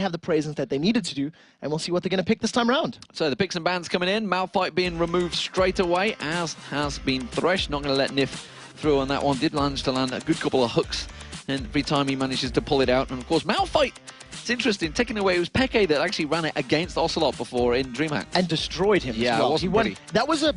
have the presence that they needed to do, and we'll see what they're going to pick this time around. So the picks and bans coming in, Malphite being removed straight away, as has been Thresh. Not going to let Nif through on that one. Did manage to land a good couple of hooks, and every time he manages to pull it out. And of course, Malphite, it's interesting, taking away, it was Peke that actually ran it against Ocelot before in DreamHack. And destroyed him as well. He won. That was a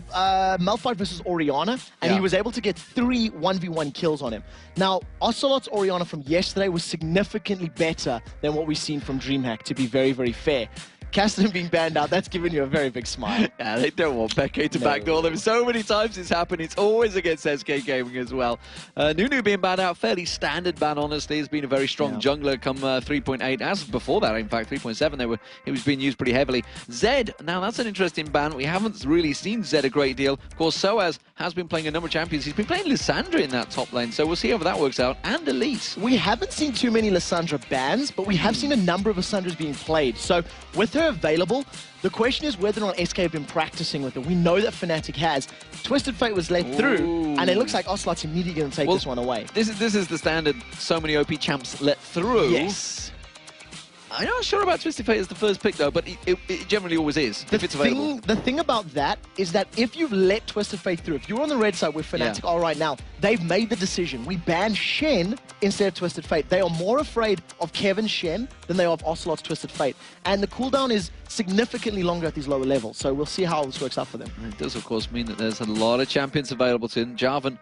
Malphite versus Orianna, and he was able to get 3 1v1 kills on him. Now, Ocelot's Orianna from yesterday was significantly better than what we've seen from DreamHack, to be very, very fair. Cassidy being banned out, that's given you a very big smile. Yeah, they don't want Peke to backdoor them. So many times it's happened. It's always against SK Gaming as well. Nunu being banned out, fairly standard ban, honestly. He's been a very strong jungler come 3.8. As before that, in fact, 3.7, he was being used pretty heavily. Zed, now that's an interesting ban. We haven't really seen Zed a great deal. Of course, Soaz has been playing a number of champions. He's been playing Lissandra in that top lane, so we'll see how that works out. And Elise. We haven't seen too many Lissandra bans, but we have seen a number of Lissandras being played. So with her available, the question is whether or not SK have been practicing with her. We know that Fnatic has. Twisted Fate was let through, and it looks like Ocelot's immediately going to take this one away. This is the standard, so many OP champs let through. Yes. I'm not sure about Twisted Fate as the first pick, though, but it generally always is, if it's available. The thing about that is that if you've let Twisted Fate through, if you're on the red side with Fnatic all right now, they've made the decision. We ban Shen instead of Twisted Fate. They are more afraid of Kevin's Shen than they are of Ocelot's Twisted Fate. And the cooldown is significantly longer at these lower levels, so we'll see how this works out for them. It does, of course, mean that there's a lot of champions available to them. Jarvan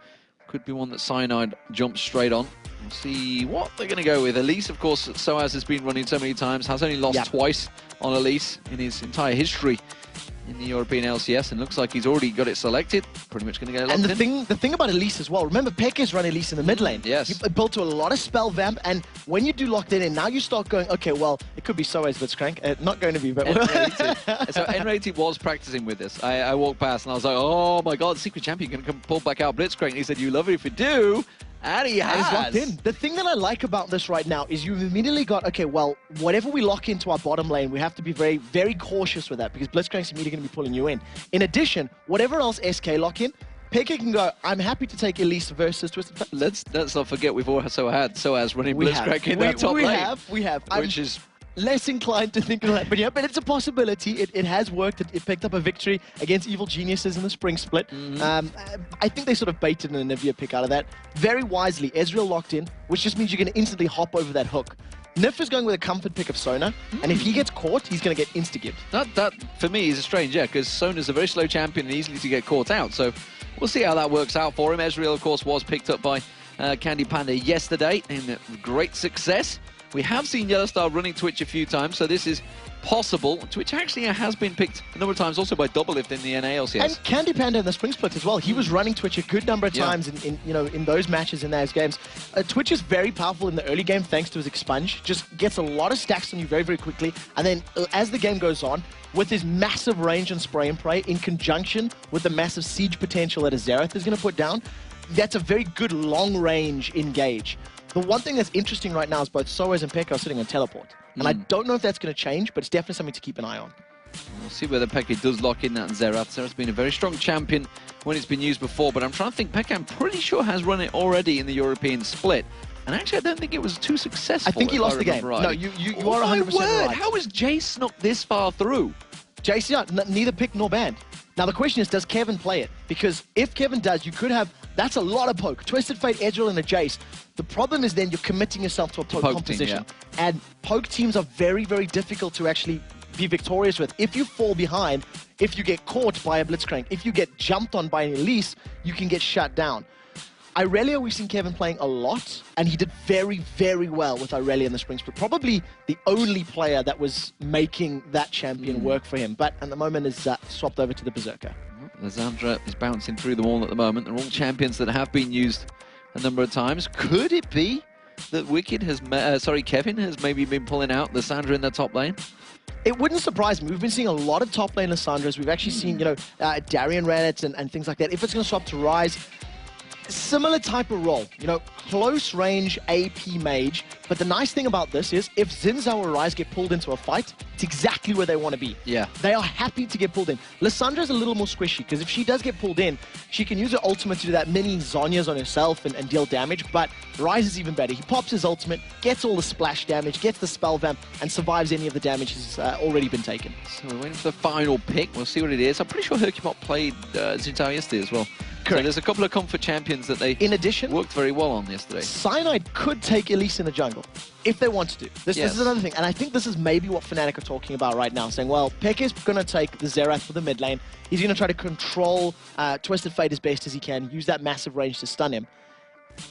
could be one that Cyanide jumps straight on. We'll see what they're going to go with. Elise, of course, Soaz has been running so many times, has only lost twice on Elise in his entire history in the European LCS, and looks like he's already got it selected. Pretty much going to get it locked in. And the thing about Elise as well, remember Peke's run Elise in the mid lane. Yes. You built to a lot of spell vamp, and when you do locked in, and now you start going, okay, well, it could be Soaz Blitzcrank. Not going to be, but... So Enrated was practicing with this. I walked past and I was like, oh my god, Secret Champion can come pull back out Blitzcrank. And he said, you love it if you do. And he has. And he's locked in. The thing that I like about this right now is you've immediately got, okay, well, whatever we lock into our bottom lane, we have to be very, very cautious with that because Blitzcrank's immediately going to be pulling you in. In addition, whatever else SK lock in, Peke can go, I'm happy to take Elise versus Twisted Fate. Let's not forget we've also had Soaz running Blitzcrank in that top lane. We have. Which is... less inclined to think of that, but yeah, but it's a possibility. It has worked. It picked up a victory against Evil Geniuses in the spring split. I think they sort of baited an Anivia pick out of that. Very wisely, Ezreal locked in, which just means you're going to instantly hop over that hook. Nif is going with a comfort pick of Sona, and if he gets caught, he's going to get insta-gibbed. That, for me, is a strange, because Sona's a very slow champion and easily to get caught out, so we'll see how that works out for him. Ezreal, of course, was picked up by Candy Panda yesterday in great success. We have seen Yellowstar running Twitch a few times, so this is possible. Twitch actually has been picked a number of times also by Doublelift in the NALCS. And Candy Panda in the spring split as well. He was running Twitch a good number of times in those matches, in those games. Twitch is very powerful in the early game thanks to his expunge. Just gets a lot of stacks on you very, very quickly. And then as the game goes on, with his massive range and spray and pray in conjunction with the massive siege potential that a Xerath is going to put down, that's a very good long-range engage. The one thing that's interesting right now is both Soaz and Peke are sitting on teleport. And I don't know if that's going to change, but it's definitely something to keep an eye on. We'll see whether Peke does lock in that Xerath. Xerath's been a very strong champion when it's been used before, but I'm trying to think, Peke, I'm pretty sure has run it already in the European split. And actually, I don't think it was too successful. I think he lost the game. Right. No, you are 100% right. How has Jace snuck this far through? Jace, neither picked nor banned. Now, the question is, does Kevin play it? Because if Kevin does, you could have... That's a lot of poke. Twisted Fate, Ezreal, and a Jace. The problem is then you're committing yourself to a poke composition. Team, and poke teams are very, very difficult to actually be victorious with. If you fall behind, if you get caught by a Blitzcrank, if you get jumped on by an Elise, you can get shut down. Irelia, we've seen Kevin playing a lot, and he did very, very well with Irelia in the spring split. Probably the only player that was making that champion work for him, but at the moment is swapped over to the Berserker. Lissandra is bouncing through them all at the moment. They're all champions that have been used a number of times. Could it be that Kevin has maybe been pulling out Lissandra in the top lane? It wouldn't surprise me. We've been seeing a lot of top lane Lissandras. We've actually seen, Darian ran it and things like that. If it's going to swap to Ryze, Similar type of role, you know, close range AP mage. But the nice thing about this is if Xin Zhao or Ryze get pulled into a fight, it's exactly where they want to be. Yeah. They are happy to get pulled in. Lyssandra's a little more squishy because if she does get pulled in, she can use her ultimate to do that mini Zhonya's on herself and deal damage. But Ryze is even better. He pops his ultimate, gets all the splash damage, gets the spell vamp, and survives any of the damage he's already been taken. So we're waiting for the final pick. We'll see what it is. I'm pretty sure Hercubot played Xin Zhao yesterday as well. Correct. So there's a couple of comfort champions that they in addition worked very well on yesterday. Cyanide could take Elise in the jungle if they want to. This is another thing, and I think this is maybe what Fnatic are talking about right now, saying, well, Peck is going to take the Xerath for the mid lane. He's going to try to control Twisted Fate as best as he can, use that massive range to stun him.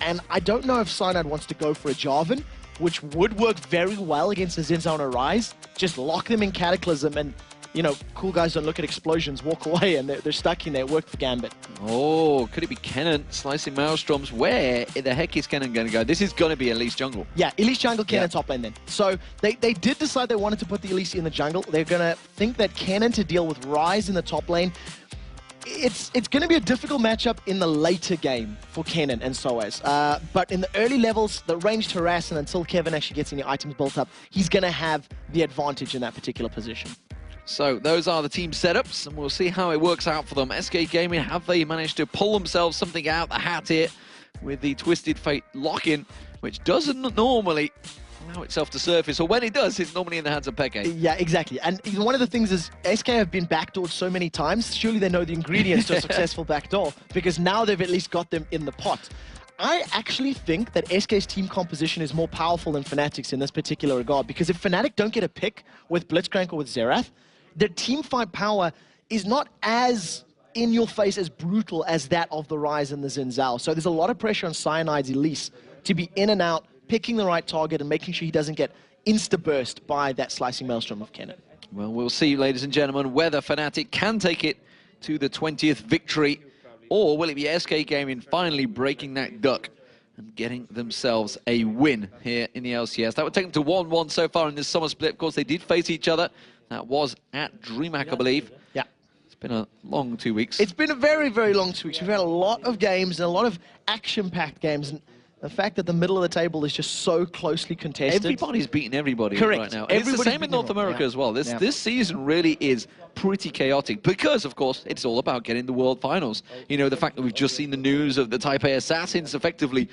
And I don't know if Cyanide wants to go for a Jarvan, which would work very well against a Xin Zhao and a Ryze. Just lock them in Cataclysm and, you know, cool guys don't look at explosions, walk away, and they're stuck in there. It worked for Gambit. Oh, could it be Kennen slicing Maelstroms? Where the heck is Kennen going to go? This is going to be Elise jungle. Yeah, Elise jungle, Kennen top lane then. So they did decide they wanted to put the Elise in the jungle. They're going to think that Kennen to deal with Ryze in the top lane. It's going to be a difficult matchup in the later game for Kennen and Soaz. But in the early levels, the ranged harass, and until Kevin actually gets any items built up, he's going to have the advantage in that particular position. So those are the team setups, and we'll see how it works out for them. SK Gaming, have they managed to pull themselves something out the hat here with the Twisted Fate lock-in, which doesn't normally allow itself to surface, or when it does, it's normally in the hands of Peke. Yeah, exactly. And one of the things is SK have been backdoored so many times, surely they know the ingredients to a successful backdoor, because now they've at least got them in the pot. I actually think that SK's team composition is more powerful than Fnatic's in this particular regard, because if Fnatic don't get a pick with Blitzcrank or with Xerath, their team fight power is not as in your face, as brutal as that of the Ryze and the Xin Zhao. So there's a lot of pressure on Cyanide's Elise to be in and out, picking the right target and making sure he doesn't get insta-burst by that slicing Maelstrom of Kennen. Well, we'll see, ladies and gentlemen, whether Fnatic can take it to the 20th victory, or will it be SK Gaming finally breaking that duck and getting themselves a win here in the LCS. That would take them to 1-1 so far in this summer split. Of course, they did face each other. That was at DreamHack, I believe. Yeah. It's been a long 2 weeks. It's been a very, very long 2 weeks. We've had a lot of games and a lot of action-packed games. And the fact that the middle of the table is just so closely contested. Everybody's beating everybody right now. It's the same in North America as well. This season really is pretty chaotic because, of course, it's all about getting the World Finals. You know, the fact that we've just seen the news of the Taipei Assassins effectively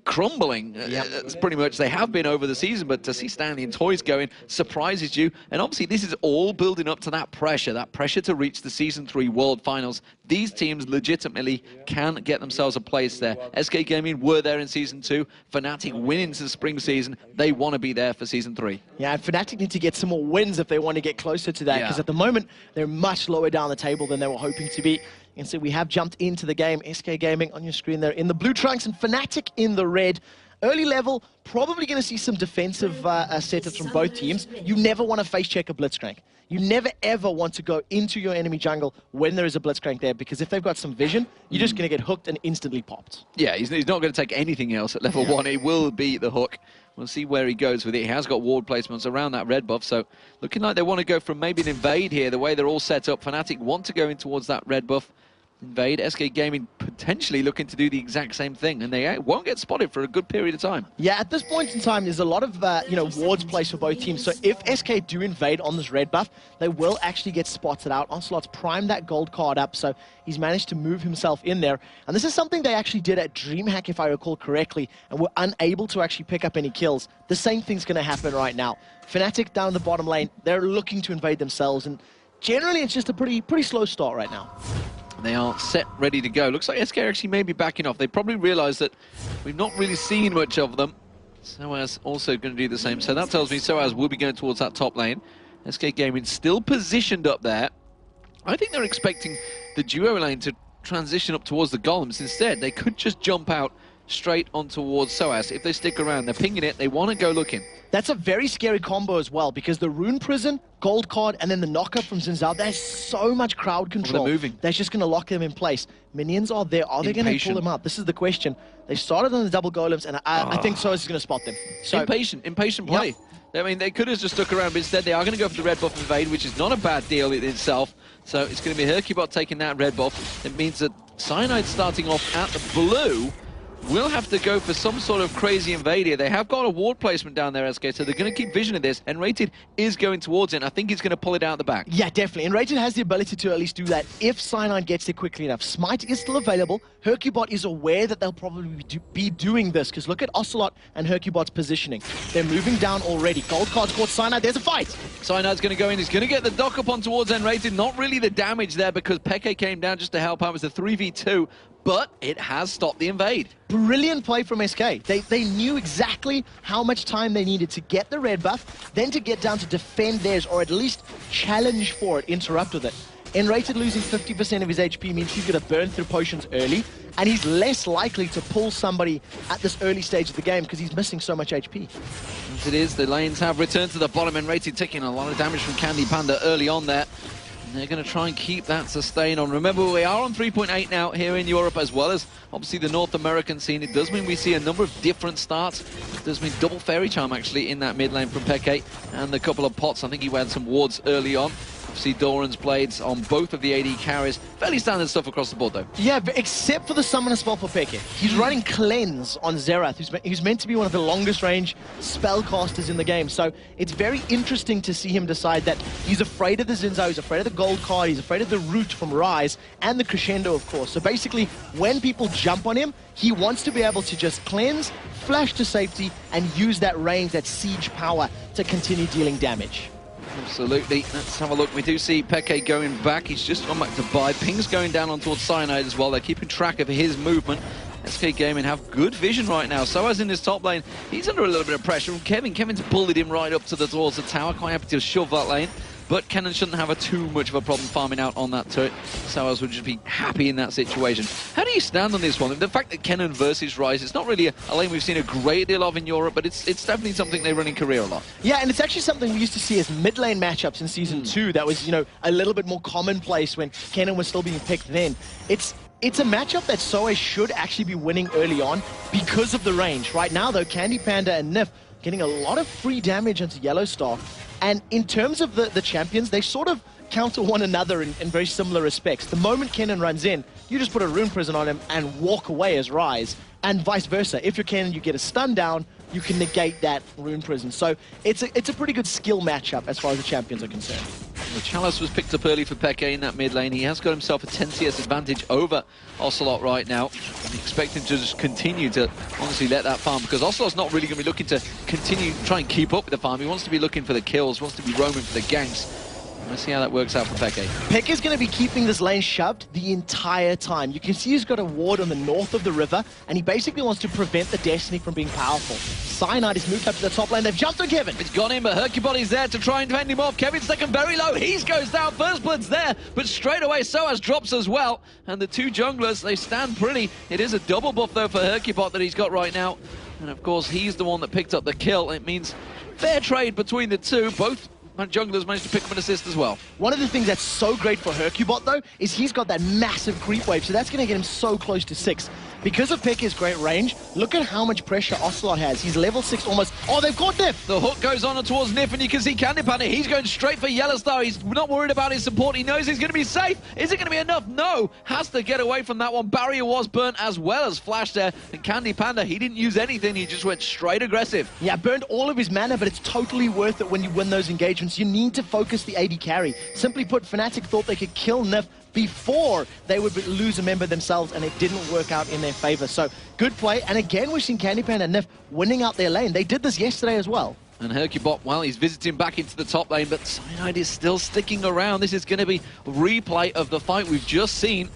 crumbling. It's pretty much they have been over the season, but to see Stanley and Toys going surprises you. And obviously this is all building up to that pressure to reach the Season 3 World Finals. These teams legitimately can get themselves a place there. SK Gaming were there in Season 2. Fnatic win into the spring season. They want to be there for Season 3. Yeah, and Fnatic need to get some more wins if they want to get closer to that, because at the moment they're much lower down the table than they were hoping to be. And so we have jumped into the game. SK Gaming on your screen there in the blue trunks and Fnatic in the red. Early level, probably going to see some defensive setups from both teams. You never want to face check a Blitzcrank. You never ever want to go into your enemy jungle when there is a Blitzcrank there, because if they've got some vision, you're just going to get hooked and instantly popped. Yeah, he's not going to take anything else at level 1. It will be the hook. We'll see where he goes with it. He has got ward placements around that red buff, so looking like they want to go from maybe an invade here, the way they're all set up. Fnatic want to go in towards that red buff. Invade. SK Gaming potentially looking to do the exact same thing, and they won't get spotted for a good period of time. Yeah, at this point in time, there's a lot of wards placed for both teams. So if SK do invade on this red buff, they will actually get spotted out. Onslaught's primed that gold card up, so he's managed to move himself in there. And this is something they actually did at DreamHack, if I recall correctly, and were unable to actually pick up any kills. The same thing's going to happen right now. Fnatic down the bottom lane, they're looking to invade themselves, and generally it's just a pretty slow start right now. They are set, ready to go. Looks like SK actually may be backing off. They probably realize that we've not really seen much of them. Soaz also going to do the same. So that tells me Soaz will be going towards that top lane. SK Gaming still positioned up there. I think they're expecting the duo lane to transition up towards the golems. Instead, they could just jump out straight on towards Soaz. If they stick around, they're pinging it, they want to go looking. That's a very scary combo as well, because the Rune Prison, Gold Card, and then the knockup from Xin Zhao, there's so much crowd control. They're moving. That's just going to lock them in place. Minions are there. Are they going to pull them out? This is the question. They started on the double golems, and I think Soaz is going to spot them. So, impatient play. Yep. I mean, they could have just stuck around, but instead they are going to go for the red buff invade, which is not a bad deal in itself. So it's going to be Hercubot taking that red buff. It means that Cyanide starting off at the blue will have to go for some sort of crazy invade here. They have got a ward placement down there, SK, so they're going to keep vision of this, and Rated is going towards it, and I think he's going to pull it out the back. Yeah, definitely, and Rated has the ability to at least do that if Cyanide gets there quickly enough. Smite is still available. Hercubot is aware that they'll probably be doing this, because look at Ocelot and Hercubot's positioning. They're moving down already. Gold card's caught Cyanide. There's a fight! Cyanide's going to go in. He's going to get the dock up on towards Rated. Not really the damage there, because Peke came down just to help out. It was a 3v2. But it has stopped the invade. Brilliant play from SK. They knew exactly how much time they needed to get the red buff, then to get down to defend theirs, or at least challenge for it, interrupt with it. Rated losing 50% of his HP means he's going to burn through potions early, and he's less likely to pull somebody at this early stage of the game because he's missing so much HP. As it is, the lanes have returned to the bottom, and Rated taking a lot of damage from Candy Panda early on there. They're going to try and keep that sustain on. Remember, we are on 3.8 now here in Europe, as well as obviously the North American scene. It does mean we see a number of different starts. It does mean double Fairy Charm, actually, in that mid lane from Peke, and a couple of pots. I think he had some wards early on. Obviously, Doran's blades on both of the AD carries. Fairly standard stuff across the board, though. Yeah, except for the summoner spell for Peke. He's running Cleanse on Xerath, who's meant to be one of the longest range spellcasters in the game. So it's very interesting to see him decide that he's afraid of the Zinzao, he's afraid of the gold card, he's afraid of the root from Rise, and the Crescendo, of course. So basically, when people jump on him, he wants to be able to just cleanse, flash to safety, and use that range, that siege power, to continue dealing damage. Absolutely. Let's have a look. We do see Peke going back. He's just gone back to buy. Ping's going down on towards Cyanide as well. They're keeping track of his movement. SK Gaming have good vision right now. So as in his top lane, he's under a little bit of pressure from Kevin. Kevin's bullied him right up towards the tower. Quite happy to shove that lane. But Kennen shouldn't have too much of a problem farming out on that turret. Sowers would just be happy in that situation. How do you stand on this one? The fact that Kennen versus Rise, it's not really a lane we've seen a great deal of in Europe, but it's definitely something they run in career a lot. Yeah, and it's actually something we used to see as mid-lane matchups in Season 2. That was, a little bit more commonplace when Kennen was still being picked then. It's a matchup that Soe should actually be winning early on because of the range. Right now, though, Candy Panda and Nif getting a lot of free damage into Yellowstar. And in terms of the champions, they sort of counter one another in very similar respects. The moment Kennen runs in, you just put a Rune Prison on him and walk away as Rise, and vice versa. If you're Kennen, you get a stun down, you can negate that Rune Prison. So it's a pretty good skill matchup as far as the champions are concerned. The Chalice was picked up early for Peke in that mid lane. He has got himself a 10 CS advantage over Ocelot right now. I expect him to just continue to honestly let that farm, because Ocelot's not really going to be looking to continue try and keep up with the farm. He wants to be looking for the kills, wants to be roaming for the ganks. Let's see how that works out for Peke. Peke's going to be keeping this lane shoved the entire time. You can see he's got a ward on the north of the river, and he basically wants to prevent the Destiny from being powerful. Cyanide has moved up to the top lane. They've jumped on Kevin. It's gone in, but Hercubody's there to try and fend him off. Kevin's second very low. He goes down. First Blood's there, but straight away Soaz drops as well. And the two junglers, they stand pretty. It is a double buff, though, for Hercubot that he's got right now. And, of course, he's the one that picked up the kill. It means fair trade between the two. Both junglers managed to pick up an assist as well. One of the things that's so great for Hercubot, though, is he's got that massive creep wave, so that's going to get him so close to 6. Because of Peke's great range, look at how much pressure Ocelot has. He's level 6 almost. Oh, they've caught Nif! The hook goes on towards Nif, and you can see Candy Panda. He's going straight for Yellowstar. He's not worried about his support. He knows he's going to be safe. Is it going to be enough? No. Has to get away from that one. Barrier was burnt as well as Flash there. And Candy Panda, he didn't use anything. He just went straight aggressive. Yeah, burned all of his mana, but it's totally worth it when you win those engagements. You need to focus the AD carry. Simply put, Fnatic thought they could kill Nif before they would lose a member themselves, and it didn't work out in their favor. So, good play. And again, we've seen Candy Panda and Nif winning out their lane. They did this yesterday as well. And Hercubot, well, he's visiting back into the top lane, but Cyanide is still sticking around. This is going to be a replay of the fight we've just seen.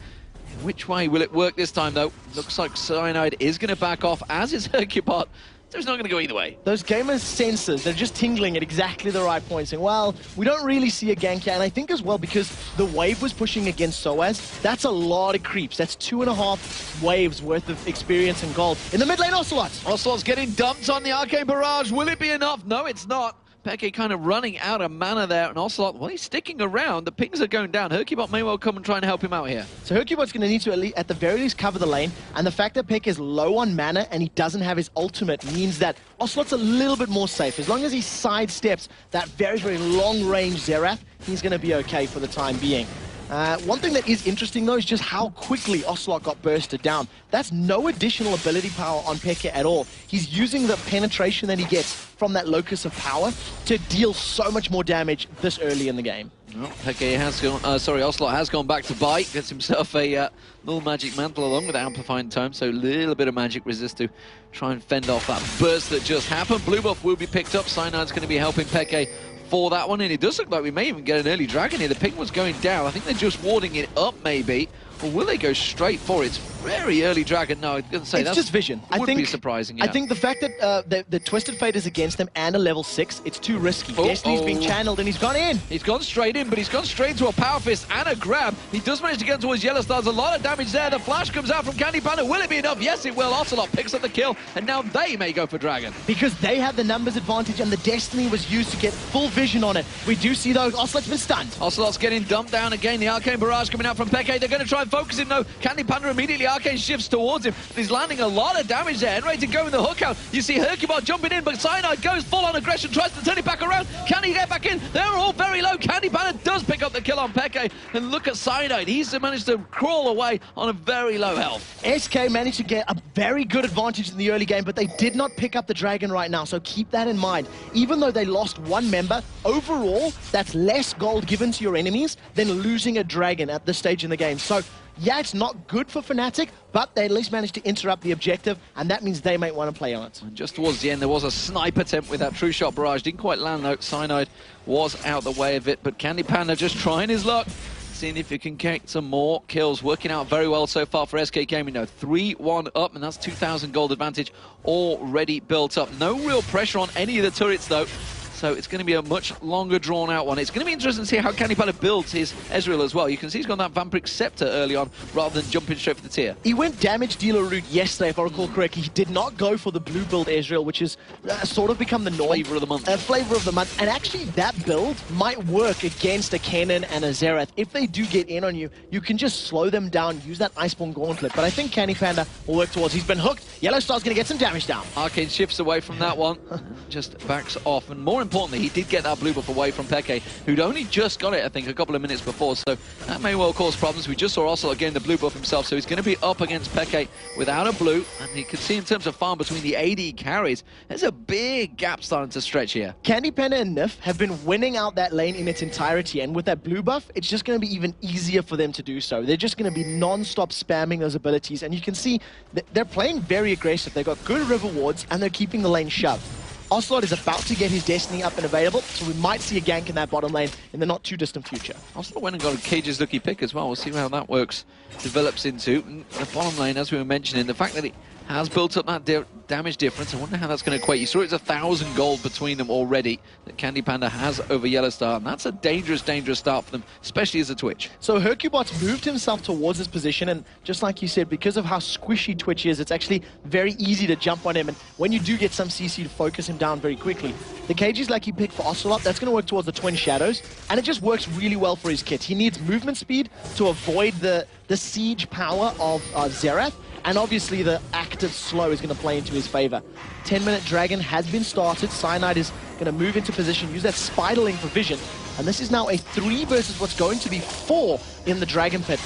Which way will it work this time, though? Looks like Cyanide is going to back off, as is Hercubot. So it's not going to go either way. Those gamers' sensors, they're just tingling at exactly the right point, saying, well, we don't really see a gank here. And I think as well, because the wave was pushing against Soaz, that's a lot of creeps. That's 2.5 waves worth of experience and gold. In the mid lane, Ocelot. Ocelot's getting dumped on the Arcane Barrage. Will it be enough? No, it's not. Peke kind of running out of mana there, and Ocelot, well, he's sticking around. The pings are going down. Hercubot may well come and try and help him out here. So Hercubot's going to need to, at the very least, cover the lane, and the fact that Peke is low on mana and he doesn't have his ultimate means that Ocelot's a little bit more safe. As long as he sidesteps that very, very long-range Xerath, he's going to be okay for the time being. One thing that is interesting, though, is just how quickly Ocelot got bursted down. That's no additional ability power on Peke at all. He's using the penetration that he gets from that locus of power to deal so much more damage this early in the game. Well, Peke has gone, Ocelot has gone back to bite, gets himself a little magic mantle along with the amplifying tome, so a little bit of magic resist to try and fend off that burst that just happened. Blue buff will be picked up. Cyanide's going to be helping Peke for that one, and it does look like we may even get an early dragon here. The ping was going down. I think they're just warding it up, maybe. Or will they go straight for it? It's very early dragon. No, I was going to say it's just vision. Would be surprising. Yeah. I think the fact that the Twisted Fate is against them and a level 6, it's too risky. Destiny's been channeled and he's gone in. He's gone straight in, but he's gone straight to a power fist and a grab. He does manage to get towards Yellow Stars. A lot of damage there. The flash comes out from Candy Panda. Will it be enough? Yes, it will. Ocelot picks up the kill, and now they may go for dragon. Because they have the numbers advantage, and the Destiny was used to get full vision on it. We do see, though, Ocelot's been stunned. Ocelot's getting dumped down again. The Arcane Barrage coming out from Peke. They're going to try and focus him, though. Candy Panda immediately Arcane shifts towards him. He's landing a lot of damage there and ready to go in the hook out. You see Hercubot jumping in, but Cyanide goes full on aggression, tries to turn it back around. Can he get back in? They're all very low. Candy Panda does pick up the kill on Peke. And look at Cyanide. He's managed to crawl away on a very low health. SK managed to get a very good advantage in the early game, but they did not pick up the dragon right now, so keep that in mind. Even though they lost one member, overall, that's less gold given to your enemies than losing a dragon at this stage in the game. So yeah, it's not good for Fnatic, but they at least managed to interrupt the objective, and that means they might want to play on it. And just towards the end, there was a snipe attempt with that True Shot Barrage. Didn't quite land, though. Cyanide was out the way of it, but Candy Panda just trying his luck, seeing if he can get some more kills. Working out very well so far for SK Gaming, though. 3-1 up, and that's 2,000 gold advantage already built up. No real pressure on any of the turrets, though. So it's going to be a much longer drawn out one. It's going to be interesting to see how Candy Panda builds his Ezreal as well. You can see he's got that Vampiric Scepter early on rather than jumping straight for the tier. He went damage dealer route yesterday, if I recall correctly. He did not go for the blue build Ezreal, which has sort of become the norm. Flavor of the month. Flavor of the month. And actually that build might work against a Kanan and a Xerath. If they do get in on you, you can just slow them down, use that Iceborne Gauntlet. But I think Candy Panda will work towards. He's been hooked. Yellow Star's going to get some damage down. Arcane shifts away from that one. Just backs off. And more importantly, he did get that blue buff away from Peke, who'd only just got it, I think, a couple of minutes before, so that may well cause problems. We just saw Ocelot getting the blue buff himself, so he's going to be up against Peke without a blue, and you can see in terms of farm between the AD carries, there's a big gap starting to stretch here. Candy Panda and Nif have been winning out that lane in its entirety, and with that blue buff, it's just going to be even easier for them to do so. They're just going to be non-stop spamming those abilities, and you can see that they're playing very aggressive. They've got good river wards, and they're keeping the lane shoved. Ocelot is about to get his Destiny up and available, so we might see a gank in that bottom lane in the not-too-distant future. Ocelot went and got a Cage's lucky pick as well. We'll see how that works, develops into. The bottom lane, as we were mentioning, the fact that it has built up that damage difference, I wonder how that's going to equate. You saw it's 1,000 gold between them already that Candy Panda has over Yellow Star, and that's a dangerous, dangerous start for them, especially as a Twitch. So Hercubot's moved himself towards his position, and just like you said, because of how squishy Twitch is, it's actually very easy to jump on him, and when you do get some CC to focus him down very quickly. The Cage's lucky pick for Ocelot, that's going to work towards the Twin Shadows, and it just works really well for his kit. He needs movement speed to avoid the siege power of Xerath, and obviously the active slow is going to play into his favor. 10-minute Dragon has been started. Cyanide is going to move into position, use that Spiderling for vision, and this is now a 3 versus what's going to be 4 in the Dragon Pit.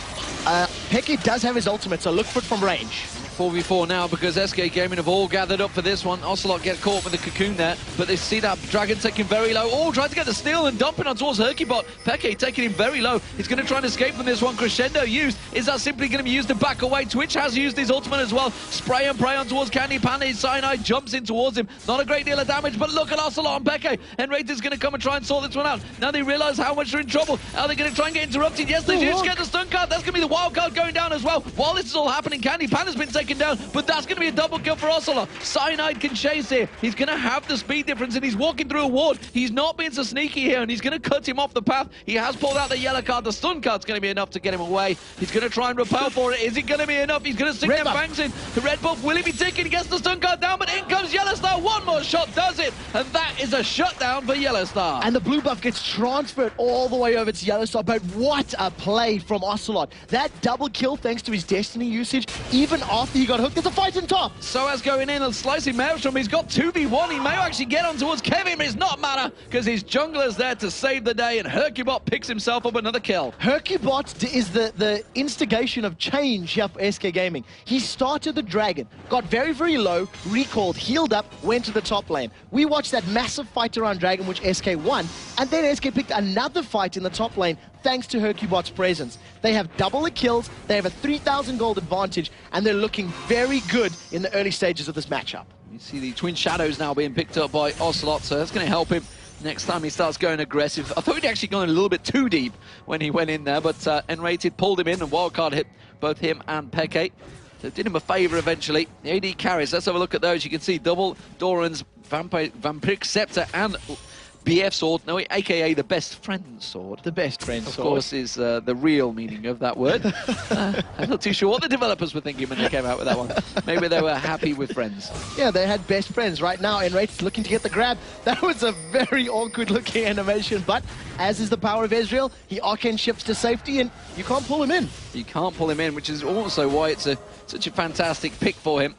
Peke does have his ultimate, so look for it from range. 4v4 now because SK Gaming have all gathered up for this one. Ocelot get caught with the cocoon there, but they see that Dragon taking very low. Oh, trying to get the steal and dumping on towards Hercubot. Peke taking him very low. He's going to try and escape from this one. Crescendo used. Is that simply going to be used to back away? Twitch has used his ultimate as well. Spray and pray on towards Candy Panda. Cyanide jumps in towards him. Not a great deal of damage, but look at Ocelot and Peke. Enrater's going to come and try and sort this one out. Now they realize how much they're in trouble. Are they going to try and get interrupted? Yes, they do. Just get the stun card. That's going to be the wild card going down as well. While this is all happening, Candy Panda's been taken down, but that's going to be a double kill for Ocelot. Cyanide can chase here. He's going to have the speed difference, and he's walking through a ward. He's not being so sneaky here, and he's going to cut him off the path. He has pulled out the yellow card. The stun card's going to be enough to get him away. He's going to try and repel for it. Is it going to be enough? He's going to sink them bangs in. The red buff, will he be ticking? He gets the stun card down, but in comes Yellow Star. One more shot does it, and that is a shutdown for Yellow Star. And the blue buff gets transferred all the way over to Yellow Star, but what a play from Ocelot. That double kill thanks to his Destiny usage, even after after he got hooked. There's a fight in top. Soaz going in and slicing Maelstrom. He's got 2v1. He may actually get on towards Kevin, but it's not matter because his jungler's there to save the day, and Hercubot picks himself up another kill. Hercubot is the instigation of change here for SK Gaming. He started the Dragon, got very, very low, recalled, healed up, went to the top lane. We watched that massive fight around Dragon, which SK won, and then SK picked another fight in the top lane thanks to Hercubot's presence. They have double the kills, they have a 3,000 gold advantage, and they're looking very good in the early stages of this matchup. You see the Twin Shadows now being picked up by Ocelot, so that's going to help him next time he starts going aggressive. I thought he'd actually gone a little bit too deep when he went in there, but Enrated pulled him in, and Wildcard hit both him and Peke. So did him a favour eventually. The AD carries, let's have a look at those. You can see double Doran's Vampiric Scepter and BF sword, no, aka the best friend sword. The best friend sword. Of course, is the real meaning of that word. I'm not too sure what the developers were thinking when they came out with that one. Maybe they were happy with friends. Yeah, they had best friends. Right now, Enrate's looking to get the grab. That was a very awkward-looking animation, but as is the power of Ezreal, he arcane shifts to safety, and you can't pull him in. You can't pull him in, which is also why it's such a fantastic pick for him.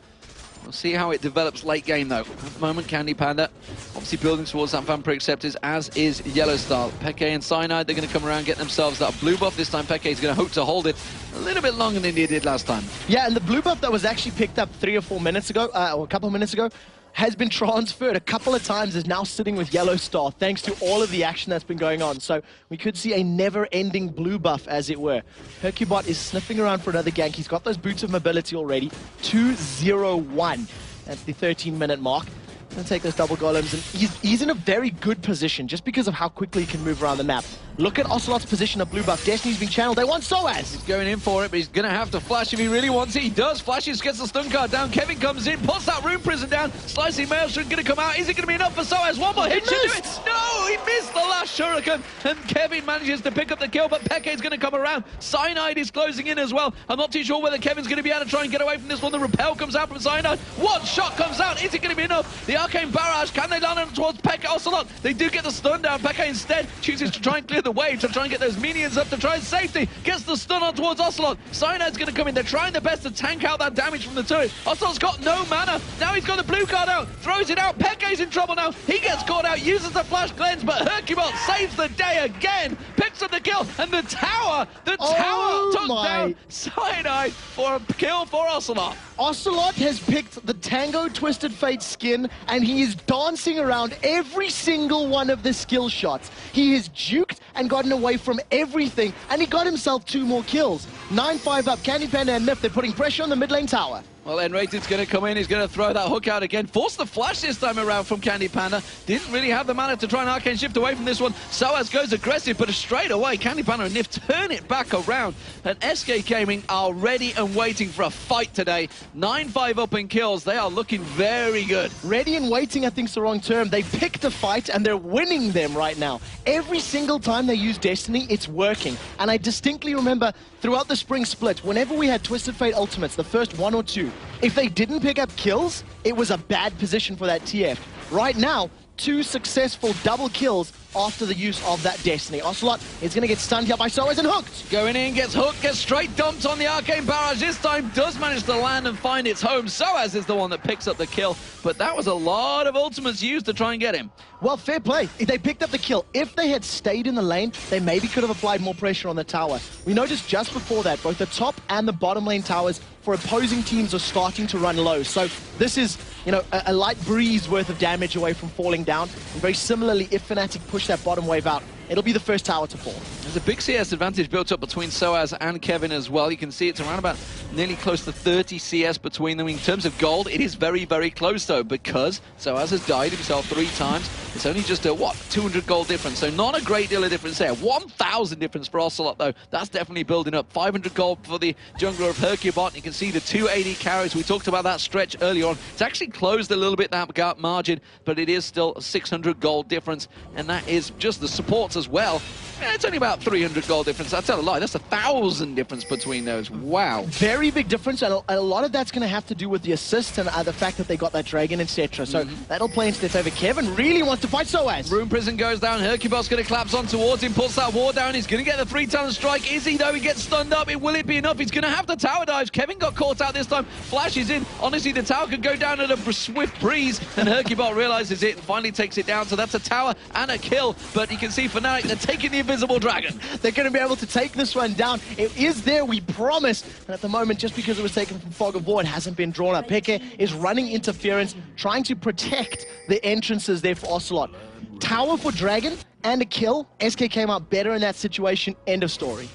We'll see how it develops late game, though. At the moment, Candy Panda obviously building towards that Vampiric Scepters, as is Yellow Star. Peke and Cyanide, they're going to come around and get themselves that blue buff. This time, Peke is going to hope to hold it a little bit longer than he did last time. Yeah, and the blue buff that was actually picked up 3 or 4 minutes ago, or a couple of minutes ago, has been transferred a couple of times, is now sitting with Yellow Star, thanks to all of the action that's been going on. So we could see a never-ending blue buff, as it were. Hercubot is sniffing around for another gank. He's got those boots of mobility already. 2-0-1 at the 13-minute mark. Gonna take those double golems, and he's in a very good position just because of how quickly he can move around the map. Look at Ocelot's position of blue buff. Destiny's being channeled. They want Soaz. He's going in for it, but he's going to have to flash if he really wants it. He does. Flashes, gets the stun card down. Kevin comes in, puts that Rune Prison down. Slicing Maelstrom going to come out. Is it going to be enough for Soaz? One more hit should do it. No, he missed the last Shuriken, and Kevin manages to pick up the kill, but Peke's going to come around. Cyanide is closing in as well. I'm not too sure whether Kevin's going to be able to try and get away from this one. The repel comes out from Cyanide. One shot comes out. Is it going to be enough? The Arcane Barrage, can they land it towards Peke? Ocelot, they do get the stun down. Peke instead chooses to try and clear the wave, to try and get those minions up to try and safety. Gets the stun on towards Ocelot. Cyanide's going to come in. They're trying their best to tank out that damage from the turret. Ocelot's got no mana. Now he's got the blue card out. Throws it out. Peke's in trouble now. He gets caught out. Uses the flash cleanse, but Hercubot saves the day again. Picks up the kill. And the tower took down Cyanide for a kill for Ocelot. Ocelot has picked the Tango Twisted Fate skin, and he is dancing around every single one of the skill shots. He has juked and gotten away from everything, and he got himself 2 more kills. 9-5 up. Candy Panda and Myth, they're putting pressure on the mid lane tower. Well, Enrated's going to come in. He's going to throw that hook out again. Force the flash this time around from Candy Panda. Didn't really have the mana to try and arcane shift away from this one. Soaz goes aggressive, but straight away, Candy Panda and Nif turn it back around. And SK Gaming are ready and waiting for a fight today. 9-5 up in kills. They are looking very good. Ready and waiting, I think, is the wrong term. They picked a fight, and they're winning them right now. Every single time they use Destiny, it's working. And I distinctly remember throughout the spring split, whenever we had Twisted Fate ultimates, the first 1 or 2, if they didn't pick up kills, it was a bad position for that TF. Right now, 2 successful double kills after the use of that Destiny. Ocelot is going to get stunned here by Soaz and hooked. Going in, gets hooked, gets straight dumped on the Arcane Barrage. This time does manage to land and find its home. Soaz is the one that picks up the kill, but that was a lot of ultimates used to try and get him. Well, fair play. They picked up the kill. If they had stayed in the lane, they maybe could have applied more pressure on the tower. We noticed just before that, both the top and the bottom lane towers for opposing teams are starting to run low. So this is, you know, a light breeze worth of damage away from falling down. And very similarly, if Fnatic push that bottom wave out, it'll be the first tower to fall. There's a big CS advantage built up between Soaz and Kevin as well. You can see it's around about nearly close to 30 CS between them. In terms of gold, it is very, very close though, because Soaz has died himself 3 times. It's only just a, 200 gold difference, so not a great deal of difference there. 1,000 difference for Ocelot though. That's definitely building up. 500 gold for the jungler of Hercubot. You can see the 280 carries. We talked about that stretch earlier on. It's actually closed a little bit, that gap margin, but it is still a 600 gold difference, and that is just the supports as well. Yeah, it's only about 300 gold difference. That's a lie. That's 1,000 difference between those. Wow. Very big difference, and a lot of that's going to have to do with the assist and the fact that they got that dragon, etc. So that'll play into their favor. Kevin really wants to fight Soaz. Rune Prison goes down. Hercubot's going to collapse on towards him, puts that ward down. He's going to get the 3-talent strike. Is he, though? He gets stunned up. Will it be enough? He's going to have the tower dives. Kevin got caught out this time. Flashes in. Honestly, the tower could go down at a swift breeze, and Hercubot realizes it and finally takes it down. So that's a tower and a kill. But you can see Fnatic, they're taking the invisible dragon. They're going to be able to take this one down. It is there, we promise. And at the moment, just because it was taken from Fog of War, it hasn't been drawn up. Peke is running interference, trying to protect the entrances there for Ocelot. Tower for Dragon and a kill. SK came out better in that situation. End of story.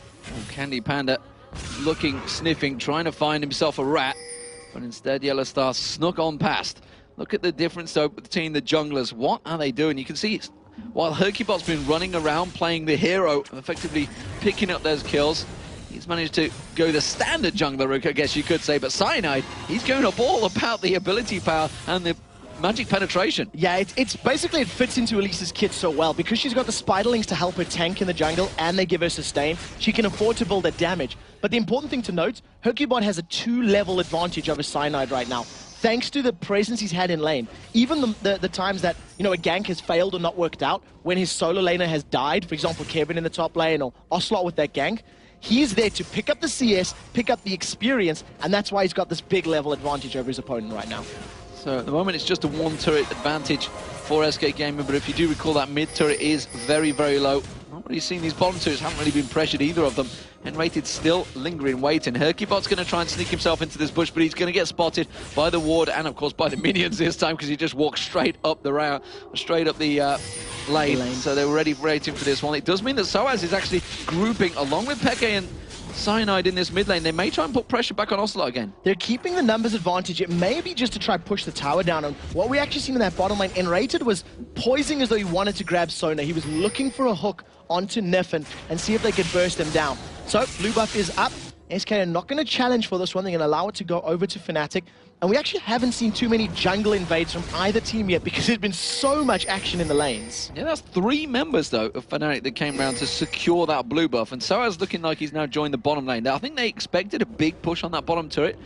Candy Panda looking, sniffing, trying to find himself a rat. But instead, Yellow Star snuck on past. Look at the difference, though, between the junglers. What are they doing? You can see it's, while Hercubot's been running around playing the hero, effectively picking up those kills, he's managed to go the standard jungler route, I guess you could say. But Cyanide, he's going up all about the ability power and the magic penetration. Yeah, it's basically, it fits into Elise's kit so well. Because she's got the Spiderlings to help her tank in the jungle and they give her sustain, she can afford to build that damage. But the important thing to note, Hercubot has a 2-level advantage over Cyanide right now, thanks to the presence he's had in lane. Even the times that, you know, a gank has failed or not worked out, when his solo laner has died, for example, Kevin in the top lane or Ocelot with that gank, he's there to pick up the CS, pick up the experience, and that's why he's got this big level advantage over his opponent right now. So at the moment, it's just a 1-turret advantage for SK Gaming, but if you do recall, that mid turret is very, very low. Not really seen these bottom turrets, haven't really been pressured, either of them. And Rated still lingering, waiting. Hercubot's going to try and sneak himself into this bush, but he's going to get spotted by the ward and, of course, by the minions this time, because he just walked straight up the route, straight up the lane. So they were ready waiting for this one. It does mean that Soaz is actually grouping along with Peke and Cyanide in this mid lane. They may try and put pressure back on Ocelot again. They're keeping the numbers advantage. It may be just to try push the tower down. And what we actually seen in that bottom lane, Enrated was poising as though he wanted to grab Sona. He was looking for a hook onto Niffen and see if they could burst him down. So blue buff is up. SK are not going to challenge for this one. They're going to allow it to go over to Fnatic. And we actually haven't seen too many jungle invades from either team yet because there's been so much action in the lanes. Yeah, that's 3 members, though, of Fnatic that came around to secure that blue buff. And Soaz looking like he's now joined the bottom lane. Now, I think they expected a big push on that bottom turret.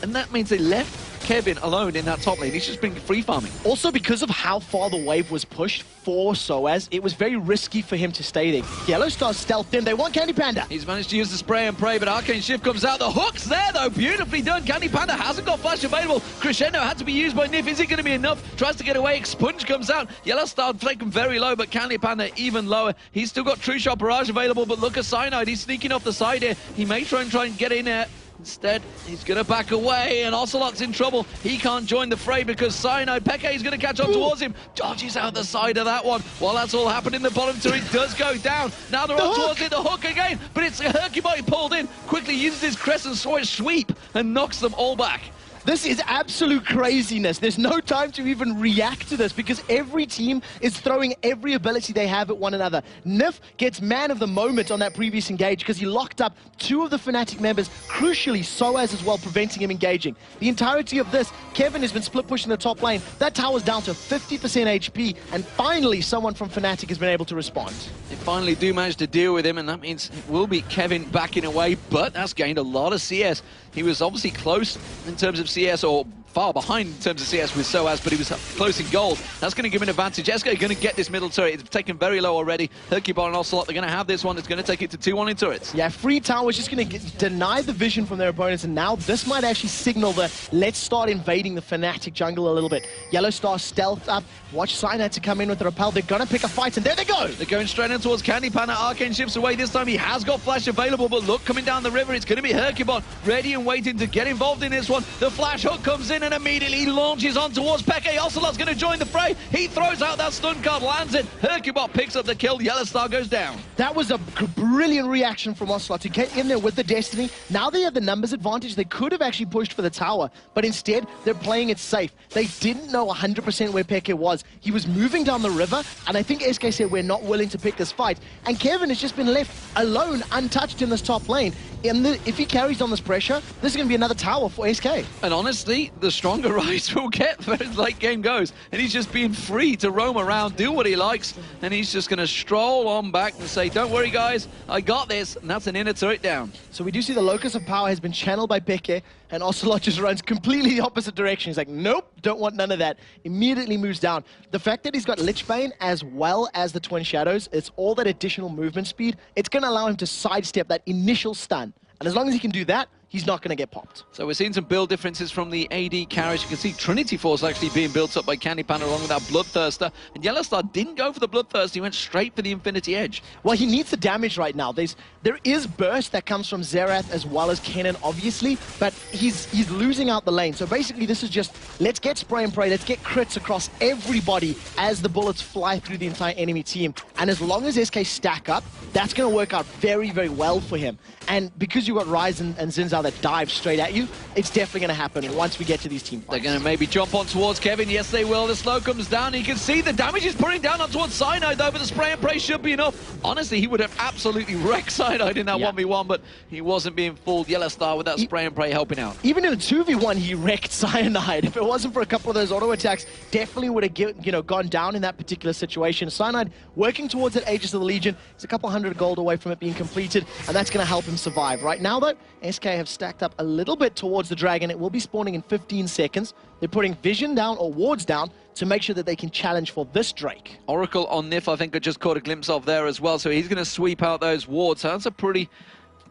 And that means they left Kevin alone in that top lane. He's just been free farming. Also, because of how far the wave was pushed for Soaz, it was very risky for him to stay there. Yellow Star stealthed in. They want Candy Panda. He's managed to use the spray and pray, but Arcane Shift comes out. The hook's there, though. Beautifully done. Candy Panda hasn't got flash available. Crescendo had to be used by Nif. Is it going to be enough? Tries to get away. Expunge comes out. Yellow Star taken very low, but Candy Panda even lower. He's still got True Shot Barrage available, but look at Cyanide. He's sneaking off the side here. He may try and get in there. Instead, he's going to back away, and Ocelot's in trouble. He can't join the fray because Cyanide, Peke is going to catch up towards him. Dodges out the side of that one. While that's all happening, the bottom turret does go down. Now they're up towards it, the hook again, but it's Hercubot pulled in, quickly uses his crescent sweep and knocks them all back. This is absolute craziness. There's no time to even react to this because every team is throwing every ability they have at one another. Nif gets man of the moment on that previous engage because he locked up 2 of the Fnatic members, crucially Soaz as well, preventing him engaging. The entirety of this, Kevin has been split pushing the top lane. That tower's down to 50% HP, and finally someone from Fnatic has been able to respond. They finally do manage to deal with him, and that means it will be Kevin backing away, but that's gained a lot of CS. He was obviously close in terms of CS, or far behind in terms of CS with Soaz, but he was close in gold. That's going to give him an advantage. SK are going to get this middle turret. It's taken very low already. Hercubot and Ocelot, they're going to have this one. It's going to take it to 2-1 in turrets. Yeah, free tower is just going to deny the vision from their opponents, and now this might actually signal the let's start invading the Fnatic jungle a little bit. Yellow Star stealth up. Watch Cyanide to come in with the repel. They're going to pick a fight, and there they go! They're going straight in towards Candy Panda. Arcane shifts away this time. He has got flash available, but look, coming down the river, it's going to be Hercubot ready and waiting to get involved in this one. The flash hook comes in and immediately launches on towards Peke. Ocelot's going to join the fray. He throws out that stun card, lands it. Hercubot picks up the kill. Yellow Star goes down. That was a brilliant reaction from Ocelot to get in there with the Destiny. Now they have the numbers advantage. They could have actually pushed for the tower, but instead they're playing it safe. They didn't know 100% where Peke was. He was moving down the river, and I think SK said we're not willing to pick this fight. And Kevin has just been left alone, untouched in this top lane. If he carries on this pressure, this is going to be another tower for SK. And honestly, the the stronger Rise will get as late game goes. And he's just being free to roam around, do what he likes, and he's just going to stroll on back and say, don't worry guys, I got this, and that's an inner turret down. So we do see the locus of power has been channeled by Peke, and Ocelot just runs completely the opposite direction. He's like, nope, don't want none of that. Immediately moves down. The fact that he's got Lichbane as well as the Twin Shadows, it's all that additional movement speed. It's going to allow him to sidestep that initial stun. And as long as he can do that, he's not going to get popped. So we're seeing some build differences from the AD carriage. You can see Trinity Force actually being built up by Candy Panda along with that Bloodthirster. And Yellowstar didn't go for the Bloodthirster. He went straight for the Infinity Edge. Well, he needs the damage right now. There is burst that comes from Xerath as well as Kennen, obviously, but he's losing out the lane. So basically, this is just, let's get spray and pray, let's get crits across everybody as the bullets fly through the entire enemy team. And as long as SK stack up, that's going to work out very, very well for him. And because you've got Ryze and Zinzao that dive straight at you, it's definitely going to happen once we get to these team fights. They're going to maybe jump on towards Kevin. Yes, they will. The slow comes down. You can see the damage is putting down on towards Cyanide, though, but the spray and pray should be enough. Honestly, he would have absolutely wrecked Cyanide in that 1v1, but he wasn't being fooled. Yellowstar with that spray and pray helping out. Even in a 2v1, he wrecked Cyanide. If it wasn't for a couple of those auto attacks, definitely would have gone down in that particular situation. Cyanide working towards that Aegis of the Legion. He's a couple hundred gold away from it being completed, and that's going to help him survive. Right now, though, SK have stacked up a little bit towards the dragon. It will be spawning in 15 seconds. They're putting vision down or wards down to make sure that they can challenge for this Drake. Oracle on Nif, I think I just caught a glimpse of there as well. So he's going to sweep out those wards. So that's a pretty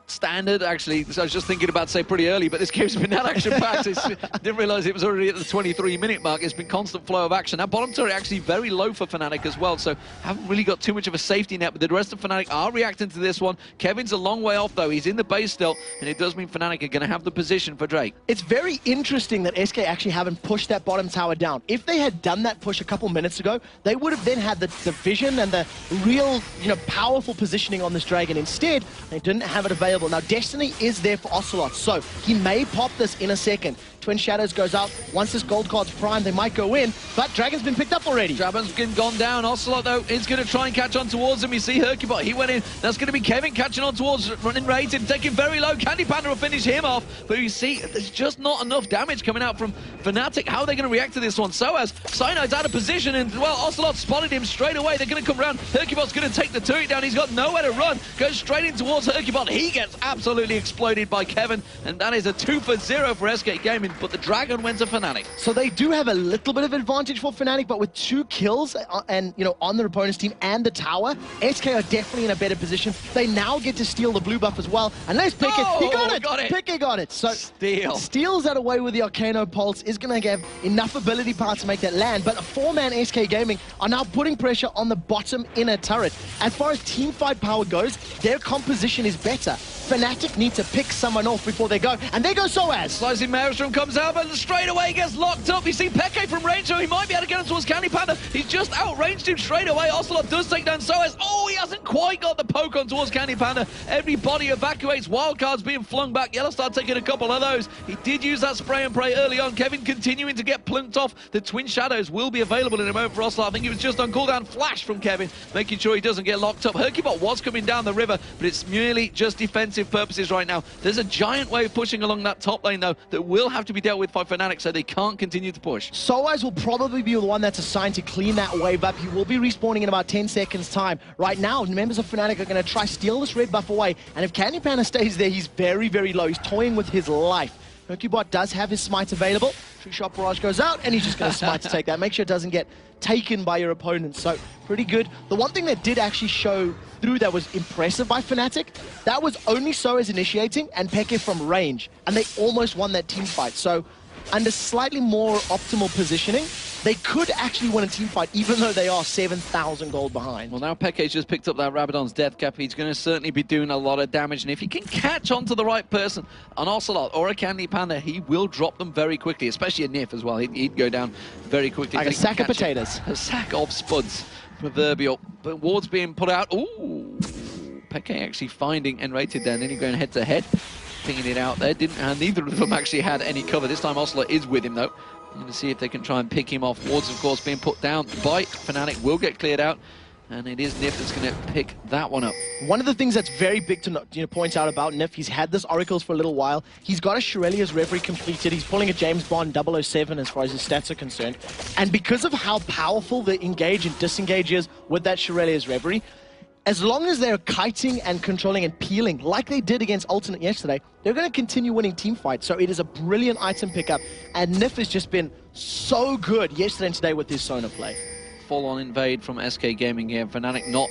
standard, actually. So I was just thinking about, say, pretty early, but this game's been that action-packed. Didn't realise it was already at the 23-minute mark. It's been constant flow of action. That bottom turret actually very low for Fnatic as well, so haven't really got too much of a safety net, but the rest of Fnatic are reacting to this one. Kevin's a long way off, though. He's in the base still, and it does mean Fnatic are going to have the position for Drake. It's very interesting that SK actually haven't pushed that bottom tower down. If they had done that push a couple minutes ago, they would have then had the vision and the real, powerful positioning on this dragon. Instead, they didn't have it available. Now, Destiny is there for Ocelot, so he may pop this in a second. Twin Shadows goes out. Once this gold card's primed, they might go in, but Dragon's been picked up already. Dragon's gone down. Ocelot, though, is going to try and catch on towards him. You see Hercubot, he went in. That's going to be Kevin catching on towards, running rated, taking very low. Candy Panda will finish him off, but you see, there's just not enough damage coming out from Fnatic. How are they going to react to this one? So as Cyanide's out of position, and, well, Ocelot spotted him straight away. They're going to come around. Hercubot's going to take the turret down. He's got nowhere to run. Goes straight in towards Hercubot. He gets absolutely exploded by Kevin, and that is a 2 for 0 for SK Gaming, but the Dragon wins a Fnatic. So they do have a little bit of advantage for Fnatic, but with 2 kills and on their opponent's team and the tower, SK are definitely in a better position. They now get to steal the blue buff as well. And let's pick it. He got it. Pick got it. So steals that away with the Arcano Pulse, is going to have enough ability power to make that land. But a 4-man SK Gaming are now putting pressure on the bottom inner turret. As far as team fight power goes, their composition is better. Fnatic need to pick someone off before they go, and there goes Soaz. Slicing Maelstrom comes out, but straight away gets locked up. You see Peke from range, so he might be able to get him towards Candy Panda. He's just outranged him straight away. Ocelot does take down Soaz. Oh, he hasn't quite got the poke on towards Candy Panda. Everybody evacuates. Wildcards being flung back. Yellowstar taking a couple of those. He did use that spray and pray early on. Kevin continuing to get plunked off. The Twin Shadows will be available in a moment for Ocelot. I think he was just on cooldown. Flash from Kevin, making sure he doesn't get locked up. Hercubot was coming down the river, but it's merely just defensive purposes right now. There's a giant wave pushing along that top lane, though, that will have to be dealt with by Fnatic, so they can't continue to push. Soaz will probably be the one that's assigned to clean that wave up. He will be respawning in about 10 seconds time. Right now, members of Fnatic are going to try steal this red buff away, and if Candy Panda stays there, he's very, very low. He's toying with his life. Hercubot does have his smite available. True Shot Barrage goes out, and he's just going to smite to take that. Make sure it doesn't get taken by your opponent. So, pretty good. The one thing that did actually show through that was impressive by Fnatic, that was only Soaz initiating and Peke from range. And they almost won that team fight. So, under slightly more optimal positioning, they could actually win a team fight, even though they are 7,000 gold behind. Well, now Peke's just picked up that Rabadon's death cap. He's going to certainly be doing a lot of damage, and if he can catch on to the right person, an Ocelot or a Candy Panda, he will drop them very quickly, especially a Nif as well. He'd go down very quickly. Like a sack of potatoes. A sack of spuds, proverbial. But wards being put out. Ooh, Peke actually finding N-rated there, and then he's going head-to-head. Pinging it out there. Neither of them actually had any cover. This time Ocelot is with him, though. I'm going to see if they can try and pick him off. Wards, of course, being put down by Fnatic will get cleared out. And it is Nif that's going to pick that one up. One of the things that's very big to point out about Nif, he's had this Oracles for a little while. He's got a Shirelia's Reverie completed. He's pulling a James Bond 007 as far as his stats are concerned. And because of how powerful the engage and disengage is with that Shirelia's Reverie, as long as they're kiting and controlling and peeling like they did against Alternate yesterday, they're going to continue winning team fights. So it is a brilliant item pickup. And Nif has just been so good yesterday and today with his Sona play. Full-on invade from SK Gaming here. Fnatic not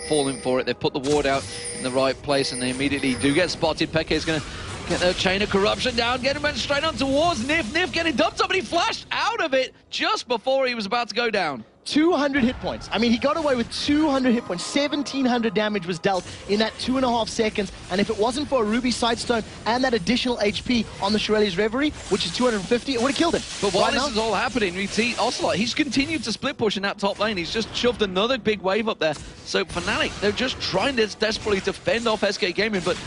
falling for it. They've put the ward out in the right place, and they immediately do get spotted. Peke is going to get their chain of corruption down, get him straight on towards Nif. Nif getting dumped up, but he flashed out of it just before he was about to go down. 200 hit points. I mean, he got away with 200 hit points. 1,700 damage was dealt in that 2.5 seconds. And if it wasn't for a Ruby Sidestone and that additional HP on the Shirelia's Reverie, which is 250, it would have killed him. But while this is all happening, we see Ocelot, he's continued to split push in that top lane. He's just shoved another big wave up there. So Fnatic, they're just trying this desperately to fend off SK Gaming, but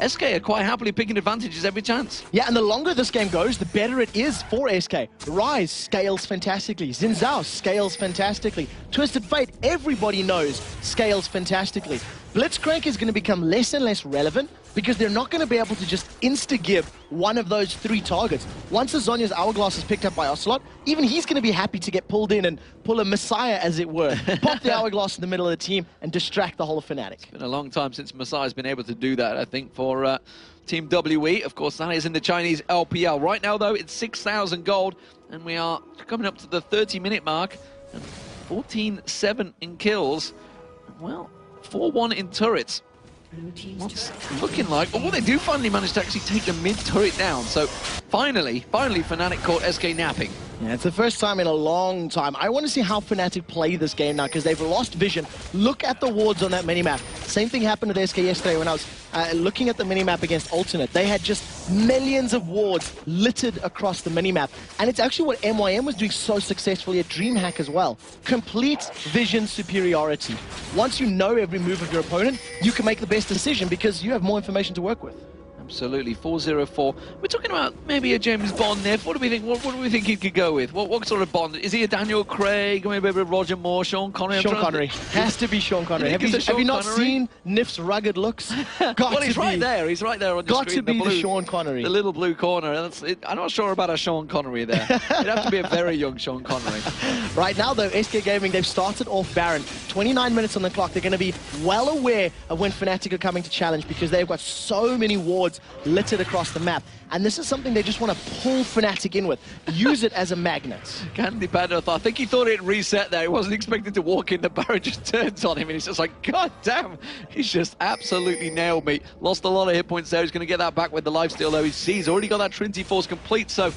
SK are quite happily picking advantages every chance. Yeah, and the longer this game goes, the better it is for SK. Rise scales fantastically. Xin Zhao scales fantastically. Twisted Fate, everybody knows, scales fantastically. Blitzcrank is going to become less and less relevant because they're not going to be able to just insta-give one of those 3 targets. Once the Zhonya's Hourglass is picked up by Ocelot, even he's going to be happy to get pulled in and pull a Messiah, as it were. Pop the Hourglass in the middle of the team and distract the whole of Fnatic. It's been a long time since Messiah's been able to do that, I think, for Team WE. Of course, that is in the Chinese LPL. Right now, though, it's 6,000 gold, and we are coming up to the 30-minute mark. 14-7 in kills. Well, 4-1 in turrets. What's looking like? Oh, they do finally manage to actually take the mid-turret down. So finally Fnatic caught SK napping. Yeah, it's the first time in a long time. I want to see how Fnatic play this game now because they've lost vision. Look at the wards on that minimap. Same thing happened with SK yesterday when I was looking at the minimap against Alternate. They had just millions of wards littered across the minimap. And it's actually what MYM was doing so successfully at DreamHack as well. Complete vision superiority. Once you know every move of your opponent, you can make the best decision because you have more information to work with. Absolutely, 404. We're talking about maybe a James Bond there. What do we think? What do we think he could go with? What sort of Bond? Is he a Daniel Craig? Maybe a Roger Moore, Sean Connery? Sean Connery. Has to be Sean Connery. Have you not seen Nif's rugged looks? Well, he's right there. He's right there on the screen. Got to be the Sean Connery. The little blue corner. I'm not sure about a Sean Connery there. It'd have to be a very young Sean Connery. Right now, though, SK Gaming, they've started off Baron. 29 minutes on the clock. They're going to be well aware of when Fnatic are coming to challenge because they've got so many wards littered across the map. And this is something they just want to pull Fnatic in with. Use it as a magnet. Candy Panda, I think he thought it reset there. He wasn't expecting to walk in. The Baron just turns on him and he's just like, God damn. He's just absolutely nailed me. Lost a lot of hit points there. He's going to get that back with the lifesteal though. He's already got that Trinity Force complete. So,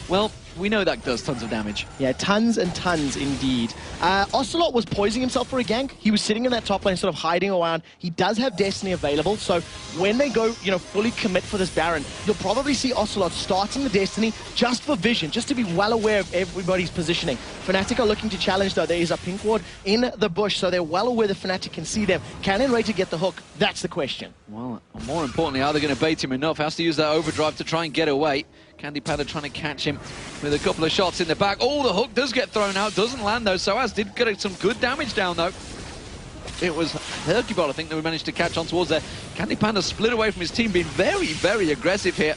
well, we know that does tons of damage. Yeah, tons and tons indeed. Ocelot was poising himself for a gank. He was sitting in that top lane, sort of hiding around. He does have Destiny available, so when they go, fully commit for this Baron, you'll probably see Ocelot starting the Destiny just for vision, just to be well aware of everybody's positioning. Fnatic are looking to challenge, though. There is a pink ward in the bush, so they're well aware that Fnatic can see them. Can Enrater get the hook? That's the question. Well, more importantly, are they going to bait him enough? Has to use that overdrive to try and get away. Candy Panda trying to catch him with a couple of shots in the back. Oh, the hook does get thrown out. Doesn't land, though. Soaz did get some good damage down, though. It was Hercubot, I think, that we managed to catch on towards there. Candy Panda split away from his team, being very, very aggressive here.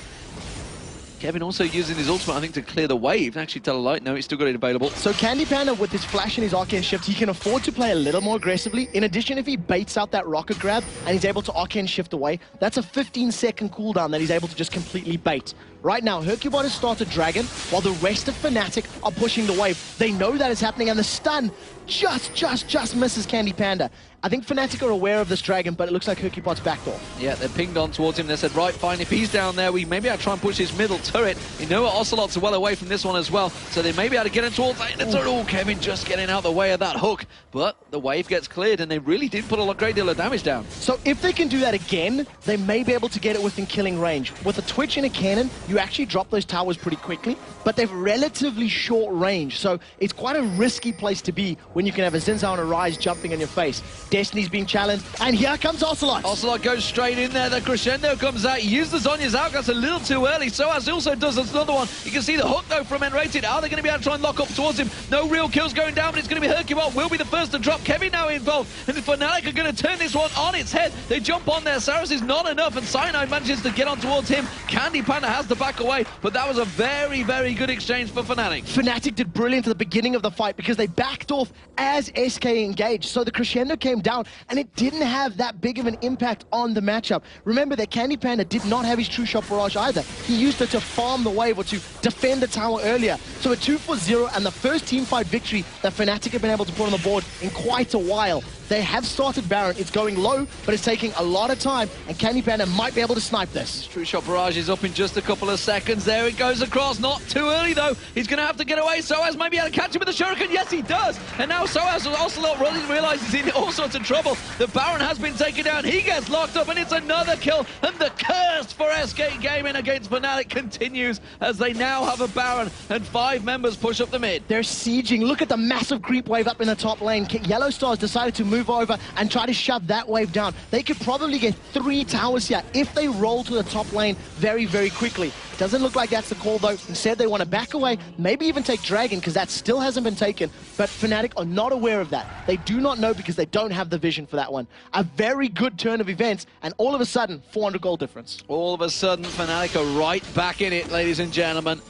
Kevin also using his ultimate, I think, to clear the wave. Actually, tell a light. No, he's still got it available. So Candy Panda, with his flash and his arcane shift, he can afford to play a little more aggressively. In addition, if he baits out that rocket grab and he's able to arcane shift away, that's a 15-second cooldown that he's able to just completely bait. Right now, Hercubot has started Dragon, while the rest of Fnatic are pushing the wave. They know that is happening, and the stun just misses Candy Panda. I think Fnatic are aware of this Dragon, but it looks like Hercubot's backed off. Yeah, they're pinged on towards him. They said, right, fine, if he's down there, maybe I'll try and push his middle turret. You know what, Ocelot's well away from this one as well, so they may be able to get in towards the turret. Oh, Kevin just getting out the way of that hook, but the wave gets cleared, and they really did put a great deal of damage down. So if they can do that again, they may be able to get it within killing range. With a Twitch and a cannon, you actually drop those towers pretty quickly, but they've relatively short range, so it's quite a risky place to be when you can have a Xin Zhao and a Rise jumping in your face. Destiny's being challenged, and here comes Ocelot. Ocelot goes straight in there. The crescendo comes out. He used the Zhonya's outcast a little too early. Soaz also does another one. You can see the hook, though, from N-Rated. Are they going to be able to try and lock up towards him? No real kills going down, but it's going to be Hercubot will be the first to drop. Kevin now involved, and the Fnatic are going to turn this one on its head. They jump on there. Saras is not enough, and Cyanide manages to get on towards him. Candy Panda has to back away, but that was a very, very good exchange for Fnatic. Fnatic did brilliant at the beginning of the fight because they backed off as SK engaged. So the crescendo came down, and it didn't have that big of an impact on the matchup. Remember that Candy Panda did not have his True Shot Barrage either. He used it to farm the wave or to defend the tower earlier. So a 2-for-0 and the first team fight victory that Fnatic have been able to put on the board in quite a while. They have started Baron. It's going low, but it's taking a lot of time, and Candy Panda might be able to snipe this. True Shot Barrage is up in just a couple of seconds. There it goes across. Not too early, though. He's going to have to get away. Soaz might be able to catch him with the Shuriken. Yes, he does. And now Soaz Ocelot doesn't realize he's in all sorts of trouble. The Baron has been taken down. He gets locked up, and it's another kill. And the curse for SK Gaming against Fnatic continues as they now have a Baron, and 5 members push up the mid. They're sieging. Look at the massive creep wave up in the top lane. Yellow Stars decided to move over and try to shove that wave down. They could probably get 3 towers here if they roll to the top lane very, very quickly. Doesn't look like that's the call, though. Instead, they want to back away, maybe even take Dragon, because that still hasn't been taken. But Fnatic are not aware of that. They do not know because they don't have the vision for that one. A very good turn of events, and all of a sudden, 400 gold difference. All of a sudden, Fnatic are right back in it, ladies and gentlemen.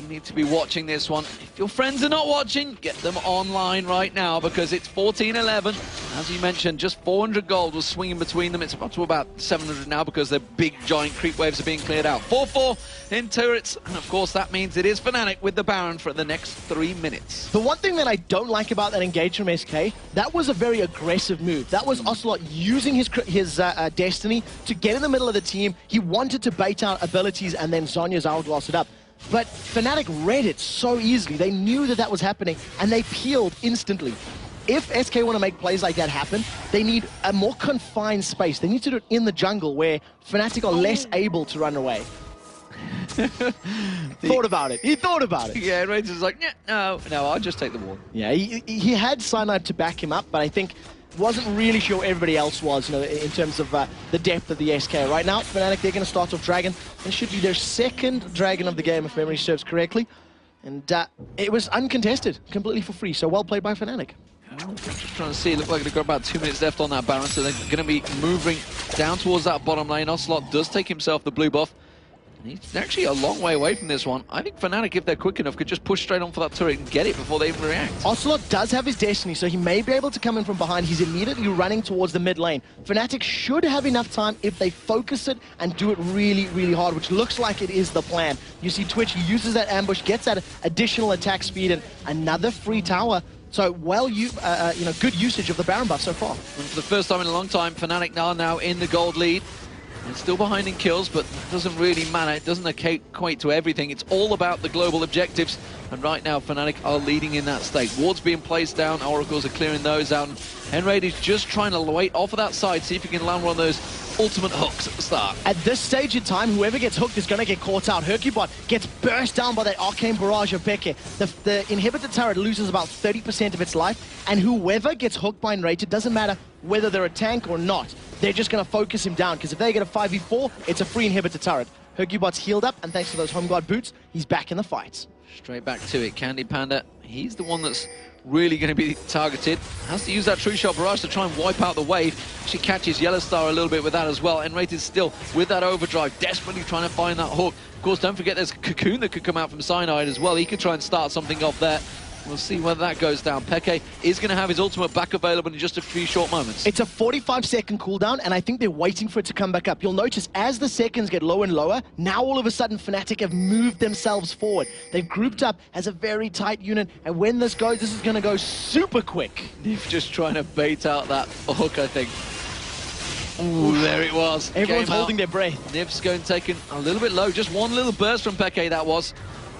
You need to be watching this one. If your friends are not watching, get them online right now, because it's 14-11. As you mentioned, just 400 gold was swinging between them. It's up to about 700 now because their big giant creep waves are being cleared out. 4-4 in turrets, and of course that means it is Fnatic with the Baron for the next 3 minutes. The one thing that I don't like about that engage from SK, that was a very aggressive move. That was Ocelot using his Destiny to get in the middle of the team. He wanted to bait out abilities, and then Zhonya's hourglass it up. But Fnatic read it so easily. They knew that that was happening, and they peeled instantly. If SK want to make plays like that happen, they need a more confined space. They need to do it in the jungle where Fnatic are less able to run away. Thought about it. He thought about it. Yeah, Rangers like, no, I'll just take the wall. Yeah, he had Cyanide to back him up, but I think wasn't really sure everybody else was, in terms of the depth of the SK. Right now, Fnatic, they're going to start off Dragon. This should be their 2nd Dragon of the game, if memory serves correctly. And it was uncontested, completely for free. So well played by Fnatic. Just trying to see, it looks like they've got about 2 minutes left on that Baron, so they're going to be moving down towards that bottom lane. Ocelot does take himself the blue buff. He's actually a long way away from this one. I think Fnatic, if they're quick enough, could just push straight on for that turret and get it before they even react. Ocelot does have his Destiny, so he may be able to come in from behind. He's immediately running towards the mid lane. Fnatic should have enough time if they focus it and do it really, really hard, which looks like it is the plan. You see Twitch, he uses that ambush, gets that additional attack speed, and another free tower. So, good usage of the Baron buff so far. And for the first time in a long time, Fnatic now in the gold lead. And still behind in kills, but it doesn't really matter. It doesn't equate to everything. It's all about the global objectives. And right now, Fnatic are leading in that state. Wards being placed down. Oracles are clearing those out. Henraid is just trying to wait off of that side, see if he can land one of those ultimate hooks at the start. At this stage in time, whoever gets hooked is going to get caught out. Hercubot gets burst down by that arcane barrage of Peke. The inhibitor turret loses about 30% of its life, and whoever gets hooked by Enrated, doesn't matter whether they're a tank or not, they're just going to focus him down, because if they get a 5v4, it's a free inhibitor turret. Hercubot's healed up, and thanks to those home guard boots, he's back in the fight. Straight back to it. Candy Panda, he's the one that's really going to be targeted. Has to use that True Shot Barrage to try and wipe out the wave. She catches Yellow Star a little bit with that as well. Enrated still with that overdrive, desperately trying to find that hook. Of course, don't forget there's Cocoon that could come out from Cyanide as well. He could try and start something off there. We'll see whether that goes down. Peke is going to have his ultimate back available in just a few short moments. It's a 45-second cooldown, and I think they're waiting for it to come back up. You'll notice as the seconds get lower and lower, now all of a sudden Fnatic have moved themselves forward. They've grouped up as a very tight unit, and when this goes, this is going to go super quick. Nif just trying to bait out that hook, I think. Ooh, there it was. Everyone's holding their breath. Nif's going taken a little bit low. Just one little burst from Peke, that was.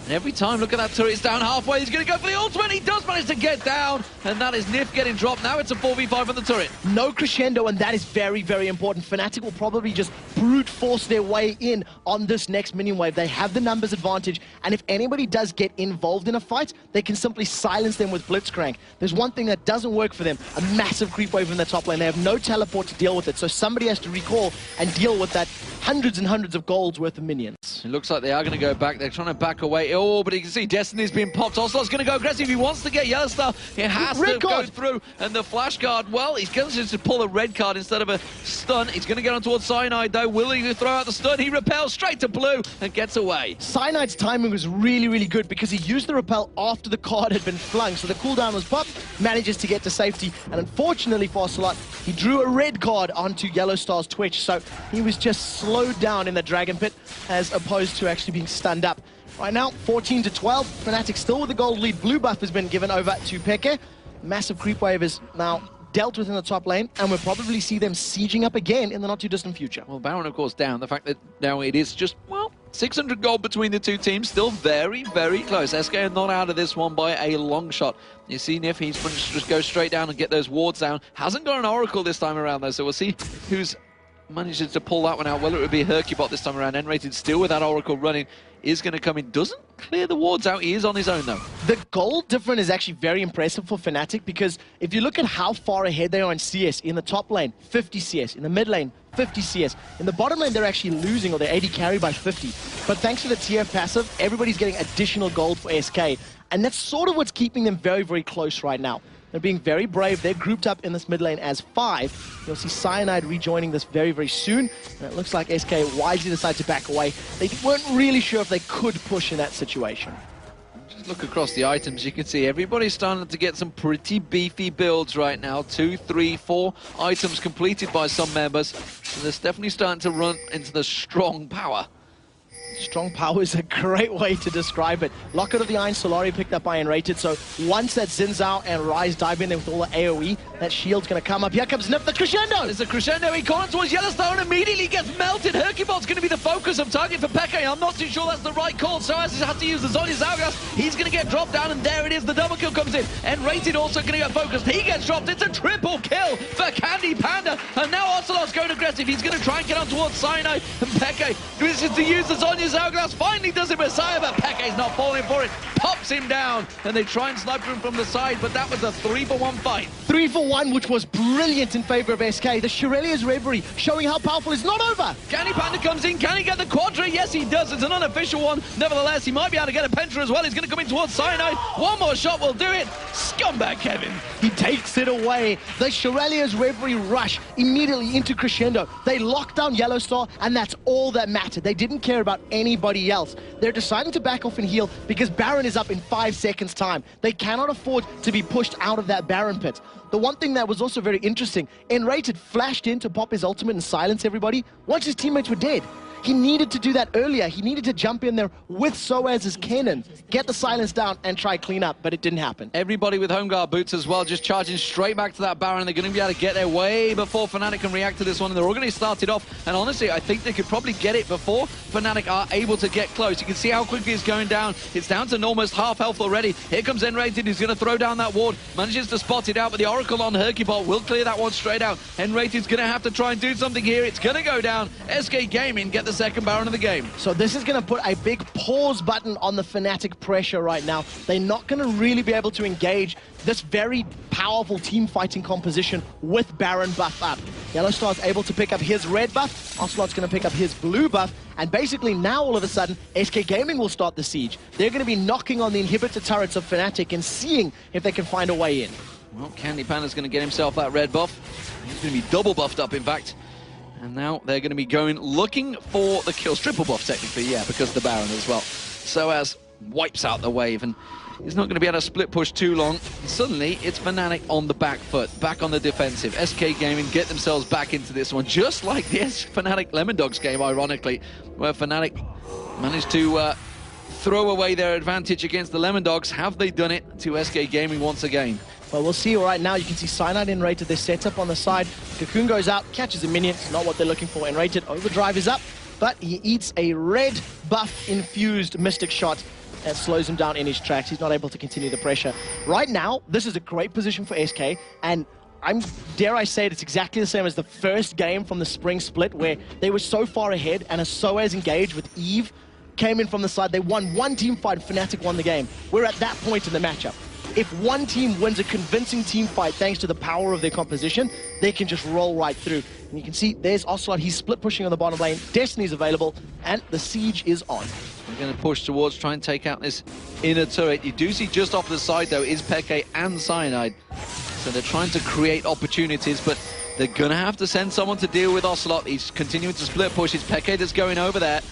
And every time, look at that turret, it's down halfway. He's going to go for the ultimate. He does manage to get down. And that is Nif getting dropped. Now it's a 4v5 on the turret. No crescendo, and that is very, very important. Fnatic will probably just brute force their way in on this next minion wave. They have the numbers advantage, and if anybody does get involved in a fight, they can simply silence them with Blitzcrank. There's one thing that doesn't work for them, a massive creep wave in the top lane. They have no teleport to deal with it, so somebody has to recall and deal with that hundreds and hundreds of golds worth of minions. It looks like they are going to go back. They're trying to back away. Oh, but you can see Destiny's being popped. Ocelot's going to go aggressive. He wants to get Yellowstar. He has to go through. And the flash guard, well, he's going to pull a red card instead of a stun. He's going to get on towards Cyanide, though. Willing to throw out the stun. He repels straight to blue and gets away. Cyanide's timing was really, really good because he used the repel after the card had been flung. So the cooldown was popped, manages to get to safety. And unfortunately for Ocelot, he drew a red card onto Yellowstar's Twitch. So he was just slowed down in the Dragon Pit as opposed to actually being stunned up. Right now, 14 to 12. Fnatic still with the gold lead. Blue buff has been given over to Peke. Massive creep wave is now dealt with in the top lane, and we'll probably see them sieging up again in the not-too-distant future. Well, Baron, of course, down. The fact that now it is just, well, 600 gold between the two teams. Still very, very close. SK are not out of this one by a long shot. You see Nif, he's going to just go straight down and get those wards down. Hasn't got an Oracle this time around, though, so we'll see who's manages to pull that one out. Well, it would be Hercubot this time around. N-rated still with that Oracle running. Is going to come in. Doesn't clear the wards out. He is on his own, though. The gold difference is actually very impressive for Fnatic because if you look at how far ahead they are in CS, in the top lane, 50 CS. In the mid lane, 50 CS. In the bottom lane, they're actually losing, or they're 80 carry by 50. But thanks to the TF passive, everybody's getting additional gold for SK. And that's sort of what's keeping them very, very close right now. They're being very brave. They're grouped up in this mid lane as 5. You'll see Cyanide rejoining this very, very soon. And it looks like SK wisely decided to back away. They weren't really sure if they could push in that situation. Just look across the items. You can see everybody's starting to get some pretty beefy builds right now. 2, 3, 4 items completed by some members. So they're definitely starting to run into the strong power. Strong power is a great way to describe it. Locket of the Iron Solari picked up by N-rated, so once that Xin Zhao and Ryze dive in there with all the AoE, that shield's going to come up. Here comes Nif, the crescendo! There's a crescendo, he corners towards Yellowstar and immediately gets melted. Hercubot's going to be the focus of target for Peke. I'm not too sure that's the right call, so as he has to use the Zhonya's Hourglass, he's going to get dropped down, and there it is, the double kill comes in. N-rated also going to get focused. He gets dropped, it's a triple kill for Candy Panda, and now Ocelot's going aggressive. He's going to try and get on towards Cyanide, and Peke wishes to use the Zhonya's Hourglass, finally does it Messiah, but Peke's not falling for it, pops him down, and they try and snipe him from the side, but that was a 3-for-1 fight. 3-for-1, which was brilliant in favor of SK. The Shirelia's Reverie showing how powerful it's not over. Candy Panda comes in, can he get the Quadra? Yes, he does. It's an unofficial one. Nevertheless, he might be able to get a Penta as well. He's going to come in towards Cyanide. One more shot will do it. Scumbag Kevin. He takes it away. The Shirelia's Reverie rush immediately into crescendo. They lock down Yellowstar, and that's all that mattered. They didn't care about anybody else. They're deciding to back off and heal because Baron is up in 5 seconds' time. They cannot afford to be pushed out of that Baron pit. The one thing that was also very interesting, N-rated flashed in to pop his ultimate and silence everybody once his teammates were dead. He needed to do that earlier. He needed to jump in there with Soaz's cannon, get the silence down, and try clean up, but it didn't happen. Everybody with home guard boots as well, just charging straight back to that Baron. They're going to be able to get there way before Fnatic can react to this one, and they're all going to start it off. And honestly, I think they could probably get it before Fnatic are able to get close. You can see how quickly it's going down. It's down to almost half health already. Here comes N-rated, who's going to throw down that ward. Manages to spot it out, but the Oracle on Hercubot will clear that one straight out. N-rated's going to have to try and do something here. It's going to go down. SK Gaming get the second Baron of the game. So this is going to put a big pause button on the Fnatic pressure right now. They're not going to really be able to engage this very powerful team fighting composition with Baron buff up. Yellowstar's able to pick up his red buff. Ocelot's going to pick up his blue buff. And basically now all of a sudden, SK Gaming will start the siege. They're going to be knocking on the inhibitor turrets of Fnatic and seeing if they can find a way in. Well, Candy Panda's going to get himself that red buff. He's going to be double buffed up, in fact. And now they're going to be going, looking for the kills. Triple buff, technically, yeah, because the Baron as well. Soaz wipes out the wave, and he's not going to be able to split push too long. Suddenly, it's Fnatic on the back foot, back on the defensive. SK Gaming get themselves back into this one, just like the Fnatic Lemon Dogs game, ironically, where Fnatic managed to throw away their advantage against the Lemon Dogs. Have they done it to SK Gaming once again? Well, we'll see right now. You can see Cyanide N-rated. They're set up on the side. Cocoon goes out, catches a minion. Not what they're looking for. N-rated. Overdrive is up, but he eats a red buff-infused Mystic Shot. It slows him down in his tracks. He's not able to continue the pressure. Right now, this is a great position for SK, and dare I say it's exactly the same as the first game from the spring split, where they were so far ahead, and as Soaz engaged with Eve, came in from the side. They won one team fight, Fnatic won the game. We're at that point in the matchup. If one team wins a convincing team fight thanks to the power of their composition, they can just roll right through. And you can see there's Ocelot, he's split pushing on the bottom lane, Destiny's available, and the siege is on. We're going to push towards, try and take out this inner turret. You do see just off the side, though, is Peke and Cyanide. So they're trying to create opportunities, but they're going to have to send someone to deal with Ocelot. He's continuing to split push. It's Peke that's going over there.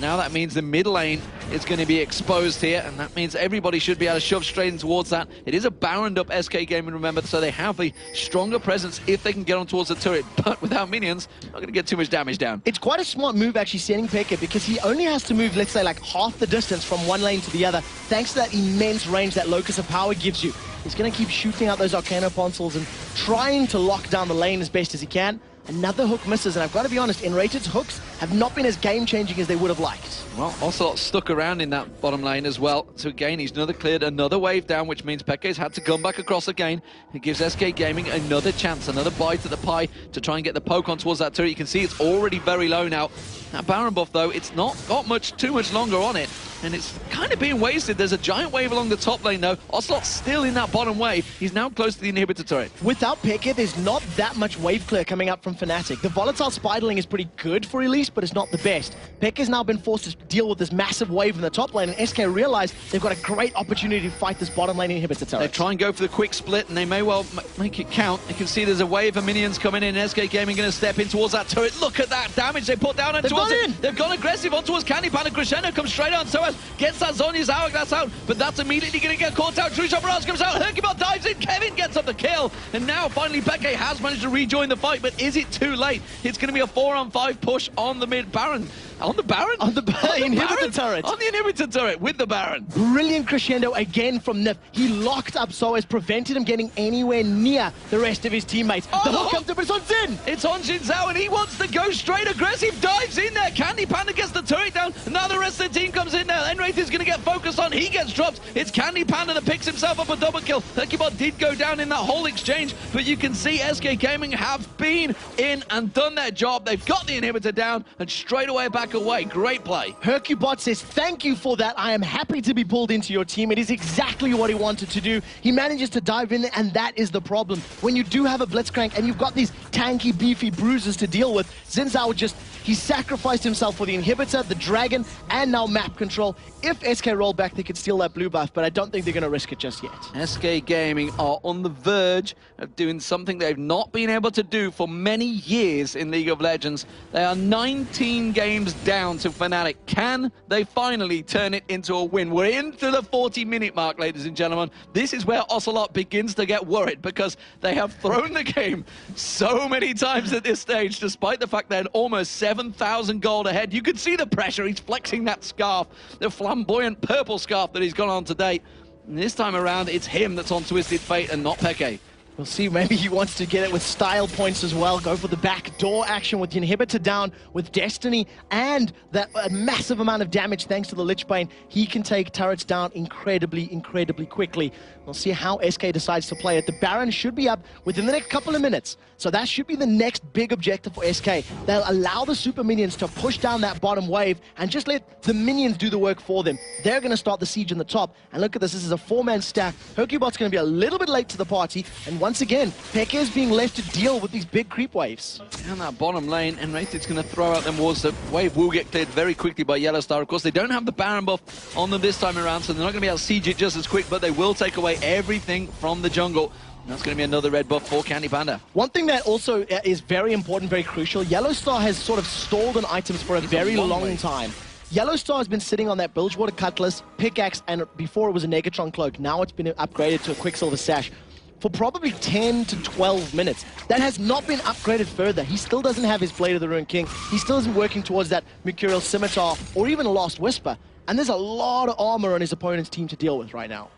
Now that means the mid lane is going to be exposed here, and that means everybody should be able to shove straight in towards that. It is a Baroned up SK game, and remember, so they have a stronger presence if they can get on towards the turret, but without minions, not going to get too much damage down. It's quite a smart move actually sending Peke, because he only has to move, let's say, like half the distance from one lane to the other, thanks to that immense range that Locus of Power gives you. He's going to keep shooting out those Arcano Ponsols and trying to lock down the lane as best as he can. Another hook misses, and I've got to be honest, Enrated's hooks have not been as game-changing as they would have liked. Well, Ocelot stuck around in that bottom lane as well. So again, he's cleared another wave down, which means Peke's had to come back across again. It gives SK Gaming another chance, another bite at the pie to try and get the poke on towards that turret. You can see it's already very low now. That Baron buff, though, it's not got too much longer on it, and it's kind of being wasted. There's a giant wave along the top lane, though. Ocelot's still in that bottom wave. He's now close to the inhibitor turret. Without Peke, there's not that much wave clear coming up from Fnatic. The volatile spidling is pretty good for Elise, but it's not the best. Peke's now been forced to deal with this massive wave in the top lane, and SK realize they've got a great opportunity to fight this bottom lane inhibitor turret. They try and go for the quick split, and they may well make it count. You can see there's a wave of minions coming in, and SK Gaming going to step in towards that turret. Look at that damage they put down and towards it. They've gone aggressive on towards Candy Pan, and Crescendo comes straight on. Soaz gets that Zhonya's hourglass out, but that's immediately going to get caught out. True Shot Barrage comes out, Hercubot dives in, Kevin gets up the kill, and now finally Peke has managed to rejoin the fight, but is it too late? It's going to be a 4-on-5 push on the mid Baron. On the Baron? On the inhibitor turret. On the inhibitor turret with the Baron. Brilliant crescendo again from Nif. He locked up Soaz, prevented him getting anywhere near the rest of his teammates. The hook comes up, it's on Xin. It's on Xin Zhao, and he wants to go straight aggressive. Dives in there. Candy Panda gets the turret down. And now the rest of the team comes in there. Enwraith is going to get focused on. He gets dropped. It's Candy Panda that picks himself up a double kill. Hercubot did go down in that whole exchange, but you can see SK Gaming have been in and done their job. They've got the inhibitor down and straight away back away. Great play. Hercubot says, thank you for that. I am happy to be pulled into your team. It is exactly what he wanted to do. He manages to dive in, and that is the problem. When you do have a Blitzcrank and you've got these tanky, beefy bruisers to deal with, Xin Zhao he sacrificed himself for the inhibitor, the dragon, and now map control. If SK roll back, they could steal that blue buff, but I don't think they're going to risk it just yet. SK Gaming are on the verge of doing something they've not been able to do for many years in League of Legends. They are 19 games down to Fnatic. Can they finally turn it into a win? We're into the 40-minute mark, ladies and gentlemen. This is where Ocelot begins to get worried, because they have thrown the game so many times at this stage, despite the fact they're almost 7,000 gold ahead. You can see the pressure. He's flexing that scarf, the flamboyant purple scarf that he's got on to date. And this time around, it's him that's on Twisted Fate and not Peke. We'll see, maybe he wants to get it with style points as well. Go for the backdoor action with the inhibitor down, with Destiny, and that massive amount of damage thanks to the Lich Bane. He can take turrets down incredibly, incredibly quickly. We'll see how SK decides to play it. The Baron should be up within the next couple of minutes. So that should be the next big objective for SK. They'll allow the super minions to push down that bottom wave and just let the minions do the work for them. They're going to start the siege in the top. And look at this is a 4-man stack. Hercubot's going to be a little bit late to the party. And once again, Peke is being left to deal with these big creep waves. Down that bottom lane, and Enrated's going to throw out them wards. The wave will get cleared very quickly by Yellow Star. Of course, they don't have the Baron buff on them this time around, so they're not going to be able to siege it just as quick, but they will take away everything from the jungle. And that's going to be another red buff for Candy Panda. One thing that also is very important, very crucial, Yellow Star has sort of stalled on items for a very long time. Yellow Star has been sitting on that Bilgewater Cutlass, Pickaxe, and before it was a Negatron Cloak. Now it's been upgraded to a Quicksilver Sash for probably 10 to 12 minutes. That has not been upgraded further. He still doesn't have his Blade of the Ruined King. He still isn't working towards that Mercurial Scimitar or even a Lost Whisper. And there's a lot of armor on his opponent's team to deal with right now.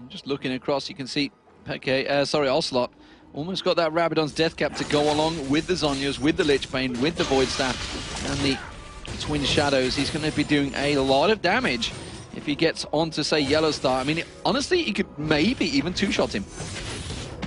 Just looking across, you can see Ocelot almost got that Rabadon's Death Cap to go along with the Zhonyas, with the Lich Bane, with the Void Staff, and the Twin Shadows. He's going to be doing a lot of damage if if he gets on to, say, Yellow Star. I mean, honestly, he could maybe even two-shot him.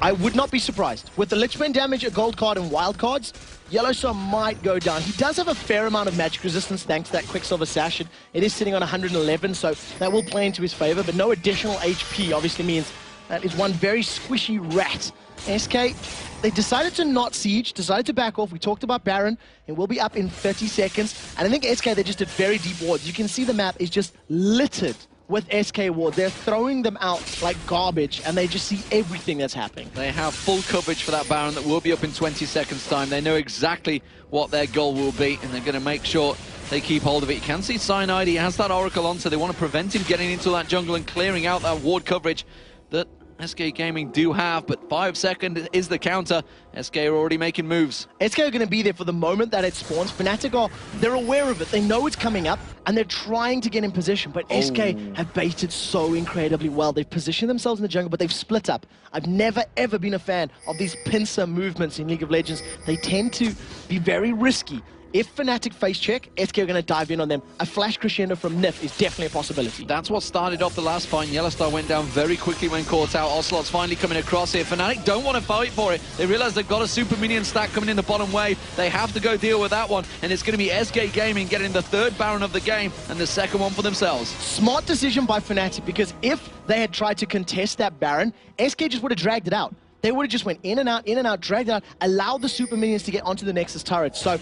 I would not be surprised. With the Lichbane damage, a gold card, and wild cards, Yellow Star might go down. He does have a fair amount of magic resistance thanks to that Quicksilver Sash. It is sitting on 111, so that will play into his favor, but no additional HP obviously means that is one very squishy rat. SK, they decided to not siege, decided to back off. We talked about Baron. It will be up in 30 seconds. And I think SK, they just did very deep wards. You can see the map is just littered with SK wards. They're throwing them out like garbage, and they just see everything that's happening. They have full coverage for that Baron that will be up in 20 seconds time. They know exactly what their goal will be, and they're going to make sure they keep hold of it. You can see Cyanide, he has that Oracle on, so they want to prevent him getting into that jungle and clearing out that ward coverage that SK Gaming do have, but 5 seconds is the counter. SK are already making moves. SK are going to be there for the moment that it spawns. Fnatic they're aware of it. They know it's coming up, and they're trying to get in position, but SK have baited so incredibly well. They've positioned themselves in the jungle, but they've split up. I've never, ever been a fan of these pincer movements in League of Legends. They tend to be very risky. If Fnatic face check, SK are going to dive in on them. A flash crescendo from Nif is definitely a possibility. That's what started off the last fight. Yellow Star went down very quickly when caught out. Ocelot's finally coming across here. Fnatic don't want to fight for it. They realize they've got a super minion stack coming in the bottom wave. They have to go deal with that one. And it's going to be SK Gaming getting the third Baron of the game and the second one for themselves. Smart decision by Fnatic, because if they had tried to contest that Baron, SK just would have dragged it out. They would have just went in and out, dragged it out, allowed the super minions to get onto the Nexus turret. So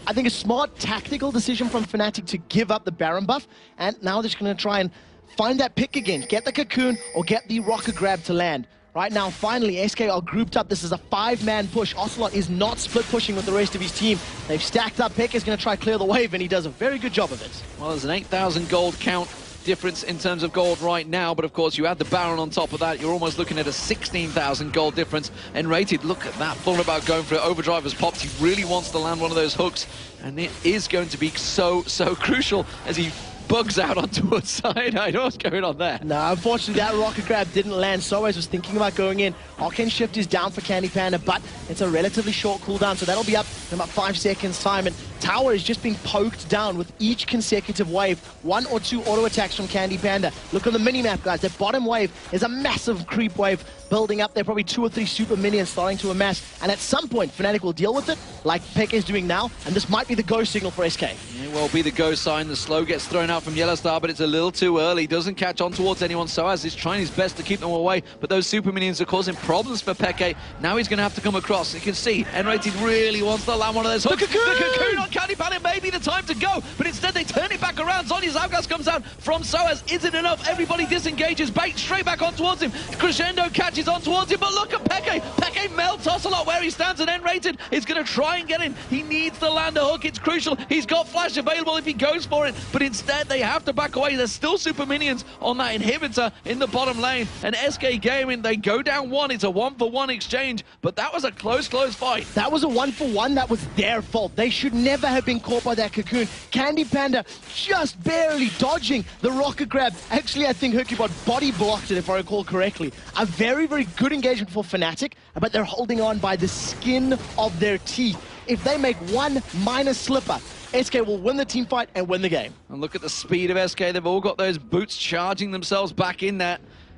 I think a smart tactical decision from Fnatic to give up the Baron buff, and now they're just going to try and find that pick again. Get the Cocoon or get the Rocket Grab to land. Right now, finally, SK are grouped up. This is a 5-man push. Ocelot is not split pushing with the rest of his team. They've stacked up. Pekka is going to try clear the wave, and he does a very good job of it. Well, there's an 8,000 gold count difference in terms of gold right now, but of course you add the Baron on top of that, you're almost looking at a 16,000 gold difference. And rated, look at that, thought about going for it. Overdrive has popped. He really wants to land one of those hooks, and it is going to be so crucial as he bugs out onto a side. I know what's going on there. No, unfortunately that Rocket Grab didn't land. Soaz was thinking about going in. Arcane Shift is down for Candy Panda, but it's a relatively short cooldown, so that'll be up in about 5 seconds time. And Tower is just being poked down with each consecutive wave. 1 or 2 auto attacks from Candy Panda. Look on the minimap, guys. That bottom wave is a massive creep wave building up there. Probably 2 or 3 super minions starting to amass. And at some point, Fnatic will deal with it, like Pekka is doing now. And this might be the go signal for SK. It will be the go sign. The slow gets thrown out from Yellow Star, but it's a little too early. Doesn't catch on towards anyone. Soaz is trying his best to keep them away, but those super minions are causing problems for Pekka. Now he's going to have to come across. You can see Enrated really wants to land one of those hooks. The Cocoon on Candy Panda, maybe the time to go, but instead they turn it back around. Zhonya's outcast comes down from Soaz. Is it enough? Everybody disengages. Bait straight back on towards him. Crescendo catches on towards him, but look at Pekka. Pekka melts Ocelot where he stands, and Enrated is going to try and get in. He needs to land a hook. It's crucial. He's got flash available if he goes for it, but instead they have to back away. There's still super minions on that inhibitor in the bottom lane, and SK Gaming, they go down 1. It's a 1-for-1 exchange, but that was a close fight. That was a 1-for-1. That was their fault. They should never have been caught by that Cocoon. Candy Panda just barely dodging the Rocket Grab. Actually, I think Hercubot body blocked it, if I recall correctly. A very good engagement for Fnatic, but they're holding on by the skin of their teeth. If they make one minor slipper, SK will win the team fight and win the game. And look at the speed of SK. They've all got those boots charging themselves back in there.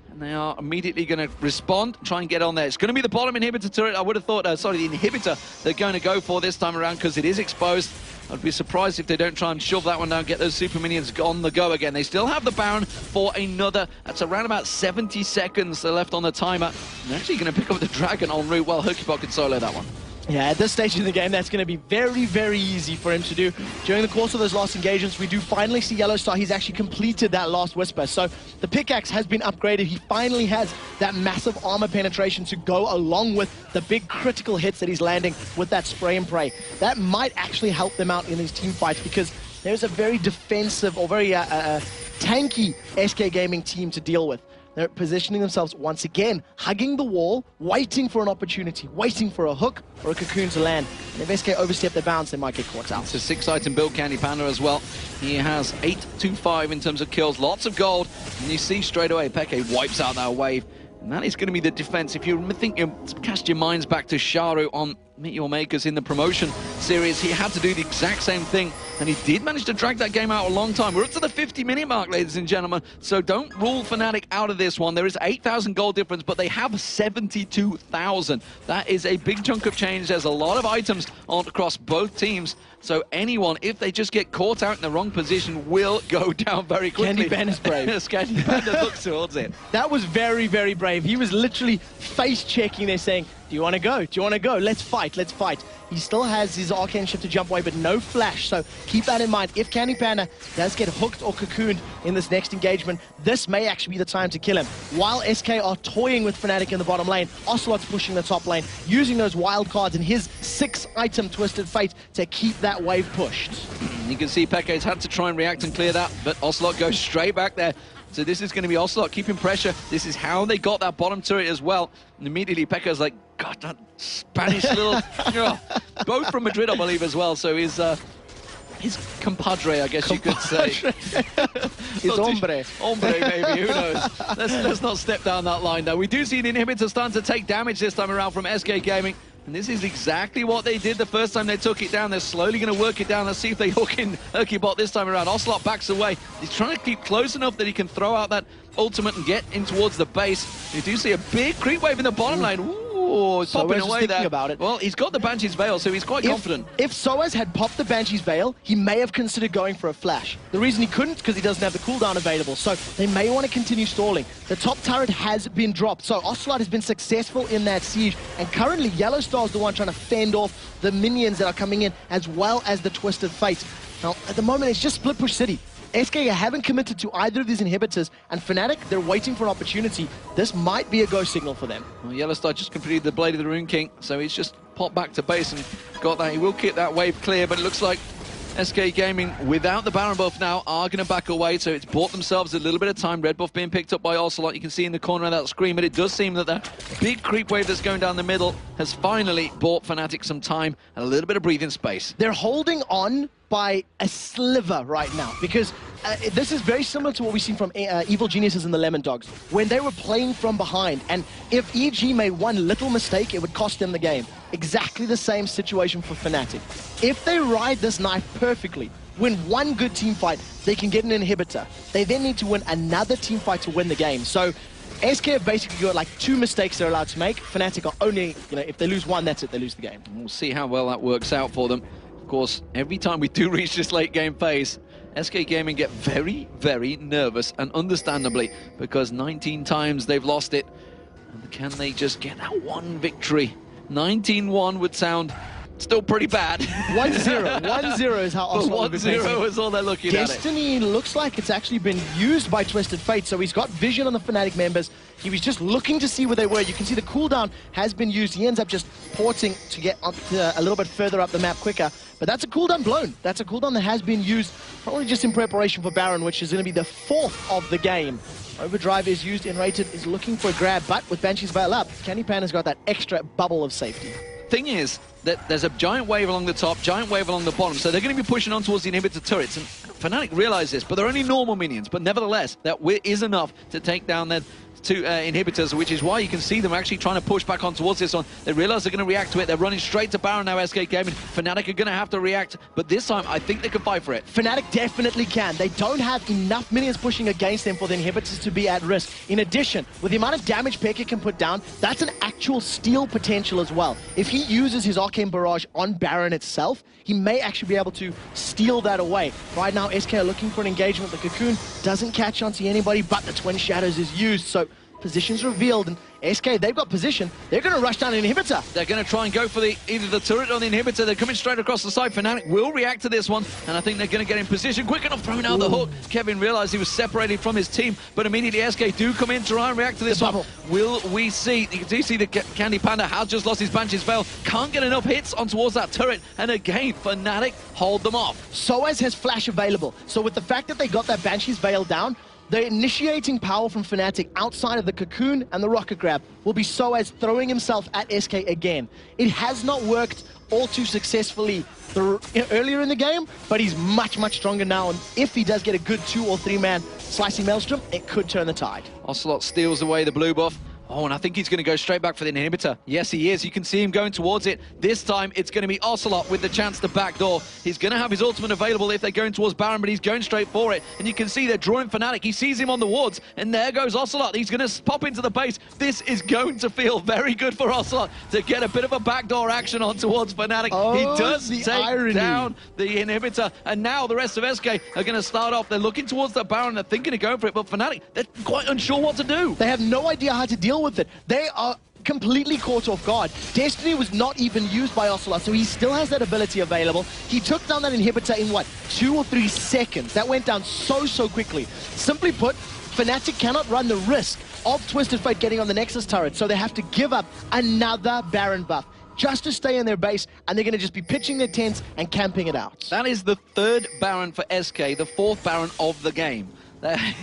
And they are immediately going to respond, try and get on there. It's going to be the bottom inhibitor turret. I would have thought, sorry, the inhibitor they're going to go for this time around because it is exposed. I'd be surprised if they don't try and shove that one down, get those super minions on the go again. They still have the Baron for another. That's around about 70 seconds left on the timer. They're actually going to pick up the Dragon en route. Well, Hercubot can solo that one. Yeah, at this stage in the game, that's going to be very easy for him to do. During the course of those last engagements, we do finally see Yellow Star. He's actually completed that last Whisper. So the pickaxe has been upgraded. He finally has that massive armor penetration to go along with the big critical hits that he's landing with that spray and pray. That might actually help them out in these team fights because there's a very defensive or very tanky SK Gaming team to deal with. They're positioning themselves once again, hugging the wall, waiting for an opportunity, waiting for a hook or a Cocoon to land. And if SK overstep their bounds, they might get caught out. It's a 6-item build, Candy Panda as well. He has 8-5 in terms of kills, lots of gold. And you see straight away, Pekka wipes out that wave. And that is going to be the defense. If you think, cast your minds back to Sharu on Meet Your Makers in the promotion series, he had to do the exact same thing, and he did manage to drag that game out a long time. We're up to the 50-minute mark, ladies and gentlemen, so don't rule Fnatic out of this one. There is 8,000 gold difference, but they have 72,000. That is a big chunk of change. There's a lot of items on across both teams, so anyone, if they just get caught out in the wrong position, will go down very quickly. Candy Pan is brave. Candy Pan looks towards it. That was very, very brave. He was literally face-checking there saying, do you want to go? Do you want to go? Let's fight, let's fight. He still has his arcane shift to jump away, but no flash, so keep that in mind. If Candy Panda does get hooked or cocooned in this next engagement, this may actually be the time to kill him. While SK are toying with Fnatic in the bottom lane, Ocelot's pushing the top lane, using those wild cards and his 6-item Twisted Fate to keep that wave pushed. You can see Peke's had to try and react and clear that, but Ocelot goes straight back there. So this is going to be Ocelot keeping pressure. This is how they got that bottom turret as well. And immediately Pekka's like, God, that Spanish little... both from Madrid, I believe, as well. So his compadre, I guess you could say. His hombre. Hombre, maybe, who knows. Let's not step down that line, though. We do see the inhibitor starting to take damage this time around from SK Gaming. And this is exactly what they did the first time they took it down. They're slowly going to work it down. Let's see if they hook in Herkybot this time around. Ocelot backs away. He's trying to keep close enough that he can throw out that ultimate and get in towards the base. You do see a big creep wave in the bottom lane. Ooh, so popping away there. About it. Well, he's got the Banshee's Veil, so he's quite confident. If Soaz had popped the Banshee's Veil, he may have considered going for a flash. The reason he couldn't, because he doesn't have the cooldown available, so they may want to continue stalling. The top turret has been dropped, so Ocelot has been successful in that siege, and currently Yellowstar's the one trying to fend off the minions that are coming in, as well as the Twisted Fate. Now, at the moment, it's just split push city. SK haven't committed to either of these inhibitors, and Fnatic, they're waiting for an opportunity. This might be a go signal for them. Well, Yellowstar just completed the Blade of the Rune King, so he's just popped back to base and got that. He will keep that wave clear, but it looks like SK Gaming, without the Baron buff now, are going to back away, so it's bought themselves a little bit of time. Red buff being picked up by Ocelot. You can see in the corner of that screen, but it does seem that the big creep wave that's going down the middle has finally bought Fnatic some time and a little bit of breathing space. They're holding on by a sliver right now, because this is very similar to what we've seen from Evil Geniuses and the Lemon Dogs, when they were playing from behind, and if EG made one little mistake, it would cost them the game. Exactly the same situation for Fnatic. If they ride this knife perfectly, win one good team fight, they can get an inhibitor. They then need to win another team fight to win the game. So SK have basically got like 2 mistakes they're allowed to make. Fnatic are only, if they lose one, that's it, they lose the game. We'll see how well that works out for them. Of course, every time we do reach this late game phase, SK Gaming get very, very nervous, and understandably, because 19 times they've lost it. And can they just get that one victory? 19-1 would sound still pretty bad. 1-0. 1-0 is how Ocelot 1-0 is all they're looking at. Destiny looks like it's actually been used by Twisted Fate, so he's got vision on the Fnatic members. He was just looking to see where they were. You can see the cooldown has been used. He ends up just porting to get up to a little bit further up the map quicker. But that's a cooldown blown. That's a cooldown that has been used, probably just in preparation for Baron, which is going to be the 4th of the game. Overdrive is used, Enrated is looking for a grab, but with Banshee's Veil up, Candy Pan has got that extra bubble of safety. Thing is that there's a giant wave along the top, giant wave along the bottom, so they're going to be pushing on towards the inhibitor turrets, and Fnatic realize this, but they're only normal minions, but nevertheless, that is enough to take down their 2 inhibitors, which is why you can see them actually trying to push back on towards this one. They realize they're going to react to it. They're running straight to Baron now, SK Gaming. Fnatic are going to have to react, but this time I think they can fight for it. Fnatic definitely can. They don't have enough minions pushing against them for the inhibitors to be at risk. In addition, with the amount of damage Pekka can put down, that's an actual steal potential as well. If he uses his Arcane Barrage on Baron itself, he may actually be able to steal that away. Right now, SK are looking for an engagement. The Cocoon doesn't catch onto anybody, but the Twin Shadows is used, so positions revealed, and SK, they've got position. They're going to rush down an inhibitor. They're going to try and go for either the turret or the inhibitor. They're coming straight across the side. Fnatic will react to this one, and I think they're going to get in position. Quick enough, throwing out the hook. Kevin realized he was separated from his team, but immediately SK do come in to try and react to this one. Will we see? You do see the Candy Panda has just lost his Banshee's Veil. Can't get enough hits on towards that turret, and again, Fnatic hold them off. Soaz has flash available, so with the fact that they got that Banshee's Veil down, the initiating power from Fnatic outside of the Cocoon and the Rocket Grab will be Soaz throwing himself at SK again. It has not worked all too successfully earlier in the game, but he's much, much stronger now, and if he does get a good 2 or 3 man slicing Maelstrom, it could turn the tide. Ocelot steals away the blue buff. Oh, and I think he's going to go straight back for the inhibitor. Yes, he is. You can see him going towards it. This time, it's going to be Ocelot with the chance to backdoor. He's going to have his ultimate available if they're going towards Baron, but he's going straight for it. And you can see they're drawing Fnatic. He sees him on the wards, and there goes Ocelot. He's going to pop into the base. This is going to feel very good for Ocelot to get a bit of a backdoor action on towards Fnatic. Oh, he does take irony. down the inhibitor, and now the rest of SK are going to start off. They're looking towards the Baron. They're thinking of going for it, but Fnatic, they're quite unsure what to do. They have no idea how to deal with it. They are completely caught off guard. Destiny was not even used by Ocelot, so he still has that ability available. He took down that inhibitor in, what, 2 or 3 seconds? That went down so quickly. Simply put, Fnatic cannot run the risk of Twisted Fate getting on the Nexus turret, so they have to give up another Baron buff just to stay in their base, and they're going to just be pitching their tents and camping it out. That is the 3rd Baron for SK, the 4th Baron of the game.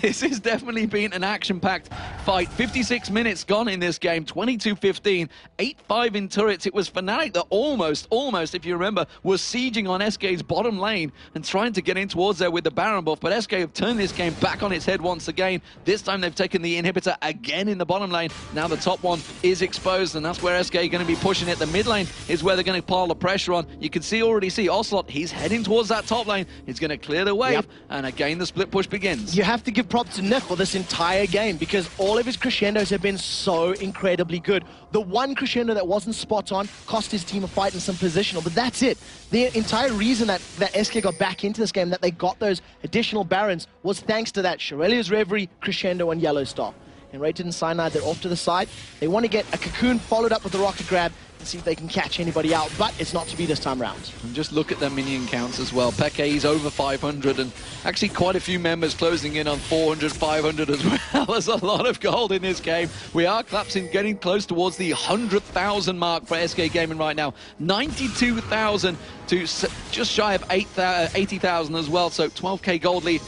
This has definitely been an action-packed fight. 56 minutes gone in this game, 22-15, 8-5 in turrets. It was Fnatic that almost, if you remember, was sieging on SK's bottom lane and trying to get in towards there with the Baron buff, but SK have turned this game back on its head once again. This time they've taken the inhibitor again in the bottom lane. Now the top one is exposed, and that's where SK are going to be pushing it. The mid lane is where they're going to pile the pressure on. You can already see Ocelot, he's heading towards that top lane. He's going to clear the wave, and again the split push begins. You have to give props to Nif for this entire game because all of his crescendos have been so incredibly good. The one crescendo that wasn't spot on cost his team a fight and some positional, but that's it. The entire reason that SK got back into this game, that they got those additional Barons, was thanks to that Shurelya's Reverie, crescendo, and Yellow Star. And Rated and Cyanide, they're off to the side. They want to get a Cocoon followed up with the Rocket Grab and see if they can catch anybody out, but it's not to be this time round. And just look at their minion counts as well. Peke's over 500, and actually quite a few members closing in on 400, 500 as well. There's a lot of gold in this game. We are collapsing, getting close towards the 100,000 mark for SK Gaming right now. 92,000 to just shy of 80,000 as well, so 12k gold lead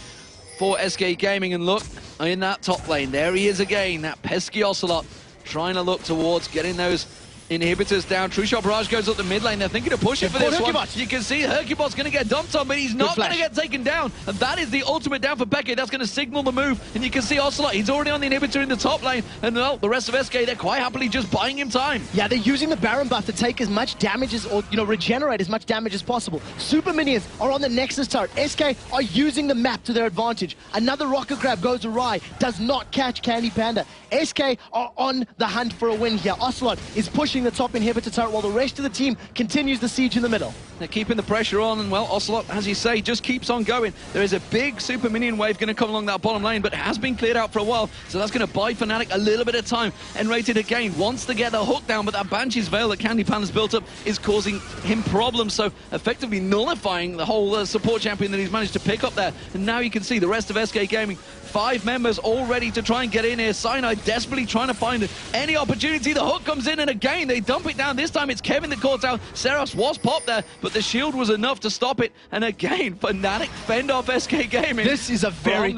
for SK Gaming. And look, in that top lane, there he is again, that pesky Ocelot, trying to look towards getting those inhibitors down. True Shot Barrage goes up the mid lane. They're thinking of pushing for this one. You can see Hercubot's going to get dumped on, but he's not going to get taken down. And that is the ultimate down for Peke. That's going to signal the move. And you can see Ocelot, he's already on the inhibitor in the top lane. And well, the rest of SK, they're quite happily just buying him time. Yeah, they're using the Baron buff to take as much damage as, or regenerate as much damage as possible. Super minions are on the Nexus turret. SK are using the map to their advantage. Another Rocket Grab goes awry, does not catch Candy Panda. SK are on the hunt for a win here. Ocelot is pushing the top inhibitor turret while the rest of the team continues the siege in the middle. They're keeping the pressure on, and well, Ocelot, as you say, just keeps on going. There is a big super minion wave going to come along that bottom lane, but it has been cleared out for a while, so that's going to buy Fnatic a little bit of time. And Rated again wants to get the hook down, but that Banshee's Veil that Candy Panda's built up is causing him problems, so effectively nullifying the whole support champion that he's managed to pick up there. And now you can see the rest of SK Gaming, 5 members all ready to try and get in here. Cyanide desperately trying to find any opportunity. The hook comes in, and again, they dump it down. This time it's Kevin that caught out. Seraphs was popped there, but the shield was enough to stop it. And again, Fnatic fend off SK Gaming. This is a very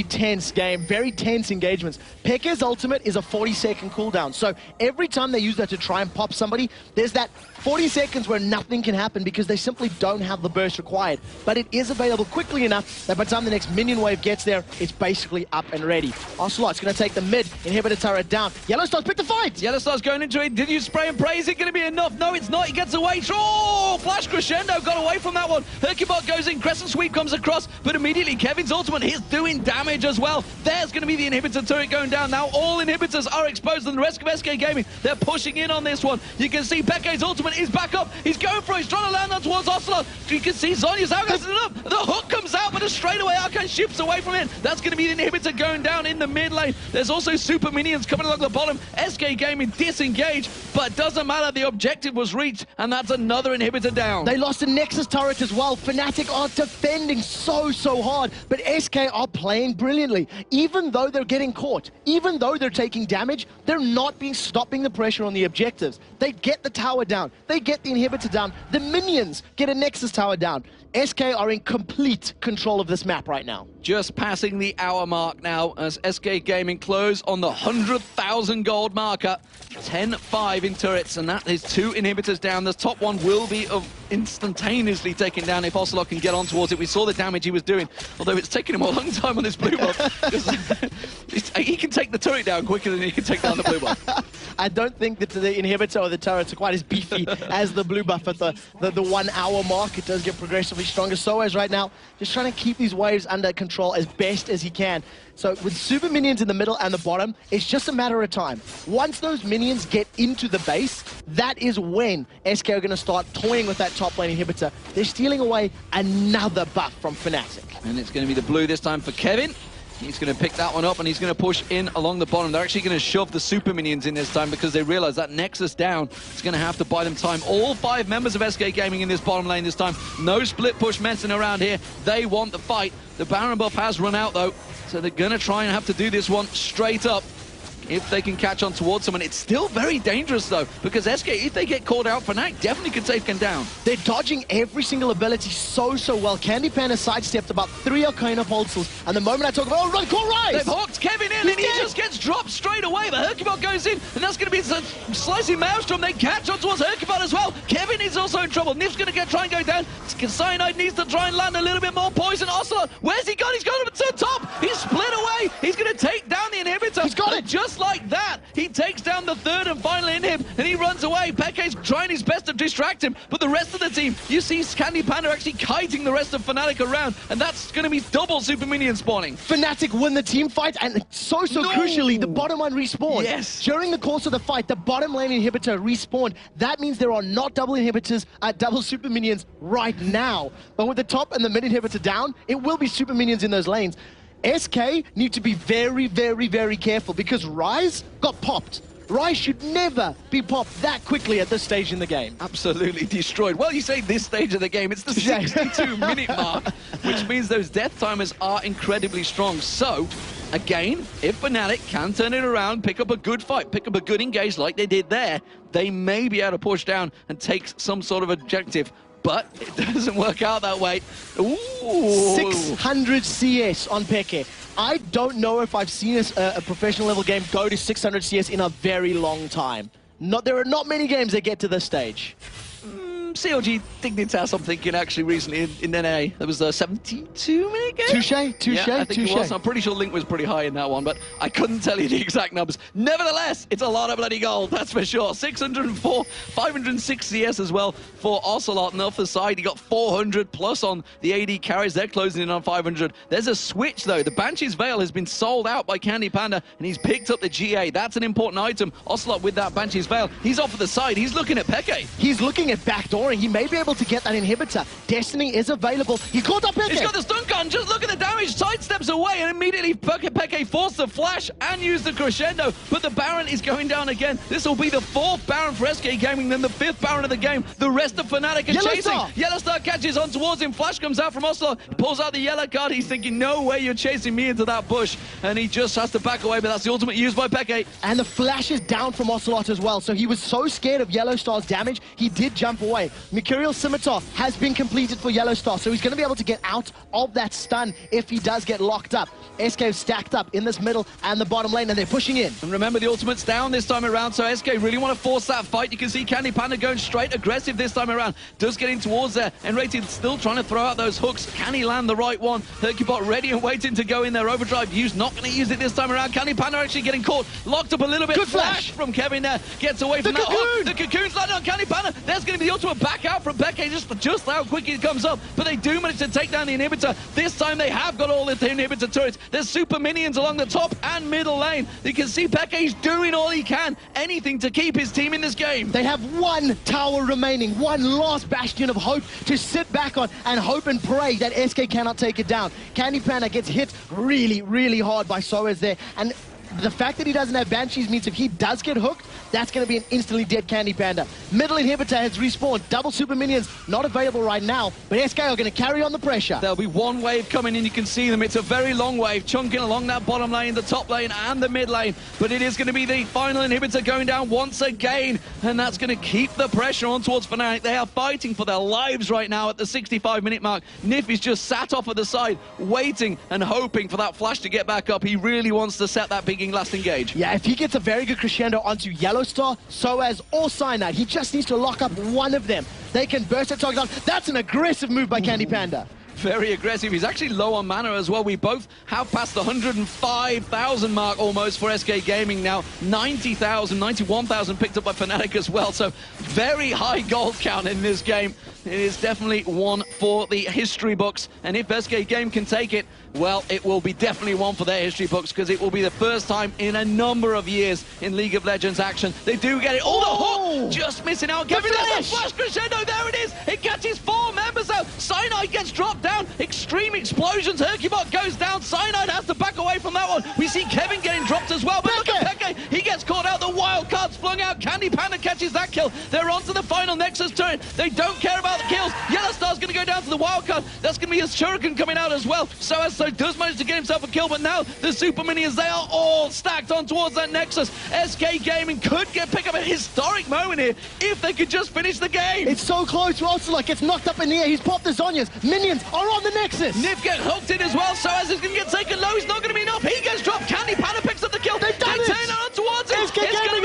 tense game, very tense engagements. Peke's ultimate is a 40-second cooldown, so every time they use that to try and pop somebody, there's that 40 seconds where nothing can happen because they simply don't have the burst required. But it is available quickly enough that by the time the next minion wave gets there, it's basically up and ready. Ocelot's going to take the mid inhibitor turret down. Yellow Star's picked the fight! Yellow Star's going into it. Did you spray and pray? Is it going to be enough? No, it's not. He gets away. Oh, flash crescendo. Got away from that one. Hercubot goes in. Crescent Sweep comes across, but immediately Kevin's ultimate is doing damage as well. There's going to be the inhibitor turret going down. Now all inhibitors are exposed, and the rest of SK Gaming, they're pushing in on this one. You can see Peke's ultimate is back up. He's going for it. He's trying to land on towards Ocelot. You can see Zhonya's Arcan's it up. The hook comes out, but a straightaway Arcan shifts away from it. That's going to be the inhibitor going down in the mid lane. There's also super minions coming along the bottom. SK Gaming disengaged, but doesn't matter. The objective was reached, and that's another inhibitor down. They lost a Nexus turret as well. Fnatic are defending so hard, but SK are playing brilliantly. Even though they're getting caught, even though they're taking damage, they're not stopping the pressure on the objectives. They get the tower down. They get the inhibitor down. The minions get a Nexus tower down. SK are in complete control of this map right now. Just passing the hour mark now as SK Gaming close on the 100,000 gold marker. 10-5 in turrets, and that is 2 inhibitors down. The top one will be instantaneously taken down if Ocelot can get on towards it. We saw the damage he was doing, although it's taken him a long time on this blue buff. He can take the turret down quicker than he can take down the blue buff. I don't think that the inhibitor or the turrets are quite as beefy as the blue buff at the 1 hour mark. It does get progressively stronger. Soaz right now just trying to keep these waves under control as best as he can. So with super minions in the middle and the bottom, it's just a matter of time. Once those minions get into the base, that is when SK are going to start toying with that top lane inhibitor. They're stealing away another buff from Fnatic. And it's going to be the blue this time for Kevin. He's going to pick that one up, and he's going to push in along the bottom. They're actually going to shove the super minions in this time because they realize that Nexus down is going to have to buy them time. All 5 members of SK Gaming in this bottom lane this time. No split push messing around here. They want the fight. The Baron buff has run out, though, so they're going to try and have to do this one straight up. If they can catch on towards someone. It's still very dangerous, though, because SK, if they get called out, Fnatic definitely could take them down. They're dodging every single ability so well. Candy Panda sidestepped about 3 Arcana Pulses, and the moment I talk about, oh, run, call Rise! They've hooked Kevin in, and he just gets dropped straight away. The Hercubot goes in, and that's going to be a slicing Maelstrom. They catch on towards Hercubot as well. Kevin is also in trouble. Nif's going to try and go down. Cyanide needs to try and land a little bit more poison. Ocelot, where's he gone? He's gone up to the top. He's split away. He's going to take down the inhibitor. He's got it. Just like that, he takes down the 3rd and final inhib, and he runs away. Peke's trying his best to distract him, but the rest of the team, you see Candy Panda actually kiting the rest of Fnatic around, and that's going to be double super minion spawning. Fnatic win the team fight, and so crucially, the bottom one respawned. Yes. During the course of the fight, the bottom lane inhibitor respawned. That means there are not double inhibitors, double super minions right now. But with the top and the mid inhibitor down, it will be super minions in those lanes. SK need to be very careful because Rise got popped. Rise should never be popped that quickly at this stage in the game. Absolutely destroyed. Well, you say this stage of the game, it's the 62-minute mark, which means those death timers are incredibly strong. So, again, if Fnatic can turn it around, pick up a good fight, pick up a good engage like they did there, they may be able to push down and take some sort of objective. But it doesn't work out that way. Ooh. 600 CS on Peke. I don't know if I've seen a professional level game go to 600 CS in a very long time. There are not many games that get to this stage. CLG Dignitas, I'm thinking, actually, recently in NA. There was a 72-minute game. Touche. Yeah, I think it was. I'm pretty sure Link was pretty high in that one, but I couldn't tell you the exact numbers. Nevertheless, it's a lot of bloody gold, that's for sure. 604, 506 CS as well for Ocelot. And off the side, he got 400 plus on the AD carries. They're closing in on 500. There's a switch, though. The Banshee's Veil has been sold out by Candy Panda, and he's picked up the GA. That's an important item. Ocelot with that Banshee's Veil. He's off to the side. He's looking at Peke. He's looking at backdoor. He may be able to get that inhibitor. Destiny is available. He caught up Peke. He's got the stun gun. Just look at the damage. Sidesteps away, and immediately Peke forced the flash and used the crescendo. But the Baron is going down again. This will be the 4th Baron for SK Gaming, then the 5th Baron of the game. The rest of Fnatic are chasing. Yellowstar catches on towards him. Flash comes out from Ocelot. Pulls out the yellow card. He's thinking, no way you're chasing me into that bush. And he just has to back away, but that's the ultimate used by Peke. And the flash is down from Ocelot as well. So he was so scared of Yellowstar's damage, he did jump away. Mercurial Scimitar has been completed for Yellowstar, so he's going to be able to get out of that stun if he does get locked up. SK have stacked up in this middle and the bottom lane, and they're pushing in. And remember, the ultimate's down this time around, so SK really want to force that fight. You can see Candy Panda going straight aggressive this time around. Does get in towards there. Enrated still trying to throw out those hooks. Can he land the right one? Hercubot ready and waiting to go in there. Overdrive used, not going to use it this time around. Candy Panda actually getting caught. Locked up a little bit. Good flash from Kevin there. Gets away from that hook. The cocoon's landing on Candy Panda. There's going to be the ultimate back out from Peke. Just how quick it comes up, but they do manage to take down the inhibitor. This time they have got all the inhibitor turrets. There's super minions along the top and middle lane. You can see Peke's doing all he can, anything to keep his team in this game. They have 1 tower remaining, 1 last bastion of hope to sit back on and hope and pray that SK cannot take it down. Candy Panda gets hit really hard by Soaz there, and the fact that he doesn't have Banshees means if he does get hooked, that's going to be an instantly dead Candy Panda. Middle inhibitor has respawned. Double super minions not available right now, but SK are going to carry on the pressure. There'll be one wave coming in. You can see them. It's a very long wave, chunking along that bottom lane, the top lane, and the mid lane. But it is going to be the final inhibitor going down once again, and that's going to keep the pressure on towards Fnatic. They are fighting for their lives right now at the 65-minute mark. Nif is just sat off at the side, waiting and hoping for that flash to get back up. He really wants to set that big taking last engage. Yeah, if he gets a very good crescendo onto Yellow Star, Soaz, or Cyanide, he just needs to lock up one of them. They can burst that target down. That's an aggressive move by Candy Panda. Very aggressive. He's actually low on mana as well. We both have passed the 105,000 mark almost for SK Gaming now. 90,000, 91,000 picked up by Fnatic as well. So very high gold count in this game. It is definitely one for the history books. And if SK Game can take it, well, it will be definitely one for their history books because it will be the first time in a number of years in League of Legends action. They do get it. Oh, the hook! Just missing out. Get the flash crescendo. There it is. It catches 4 members out. Cyanide gets dropped down. Extreme explosions. Hercubot goes down. Cyanide has to back away from that one. We see Kevin getting dropped as well. But look at Peke. He gets caught out. The wild card's flung out. Candy Panda catches that kill. They're on to the final Nexus turret. They don't care about the kills. Yellow Star's going to go down to the wild card. That's going to be his Shuriken coming out as well. So does manage to get himself a kill, but now the Super Minions, they are all stacked on towards that Nexus. SK Gaming could pick up a historic moment here if they could just finish the game. It's so close. Ocelot gets knocked up in the air. He's popped the Zhonya's. Minions are on the Nexus. Nif get hooked in as well. So as is going to get taken low, he's not going to be enough. He gets dropped. Candy Panda picks up the kill. They turn it on towards him. SK Gaming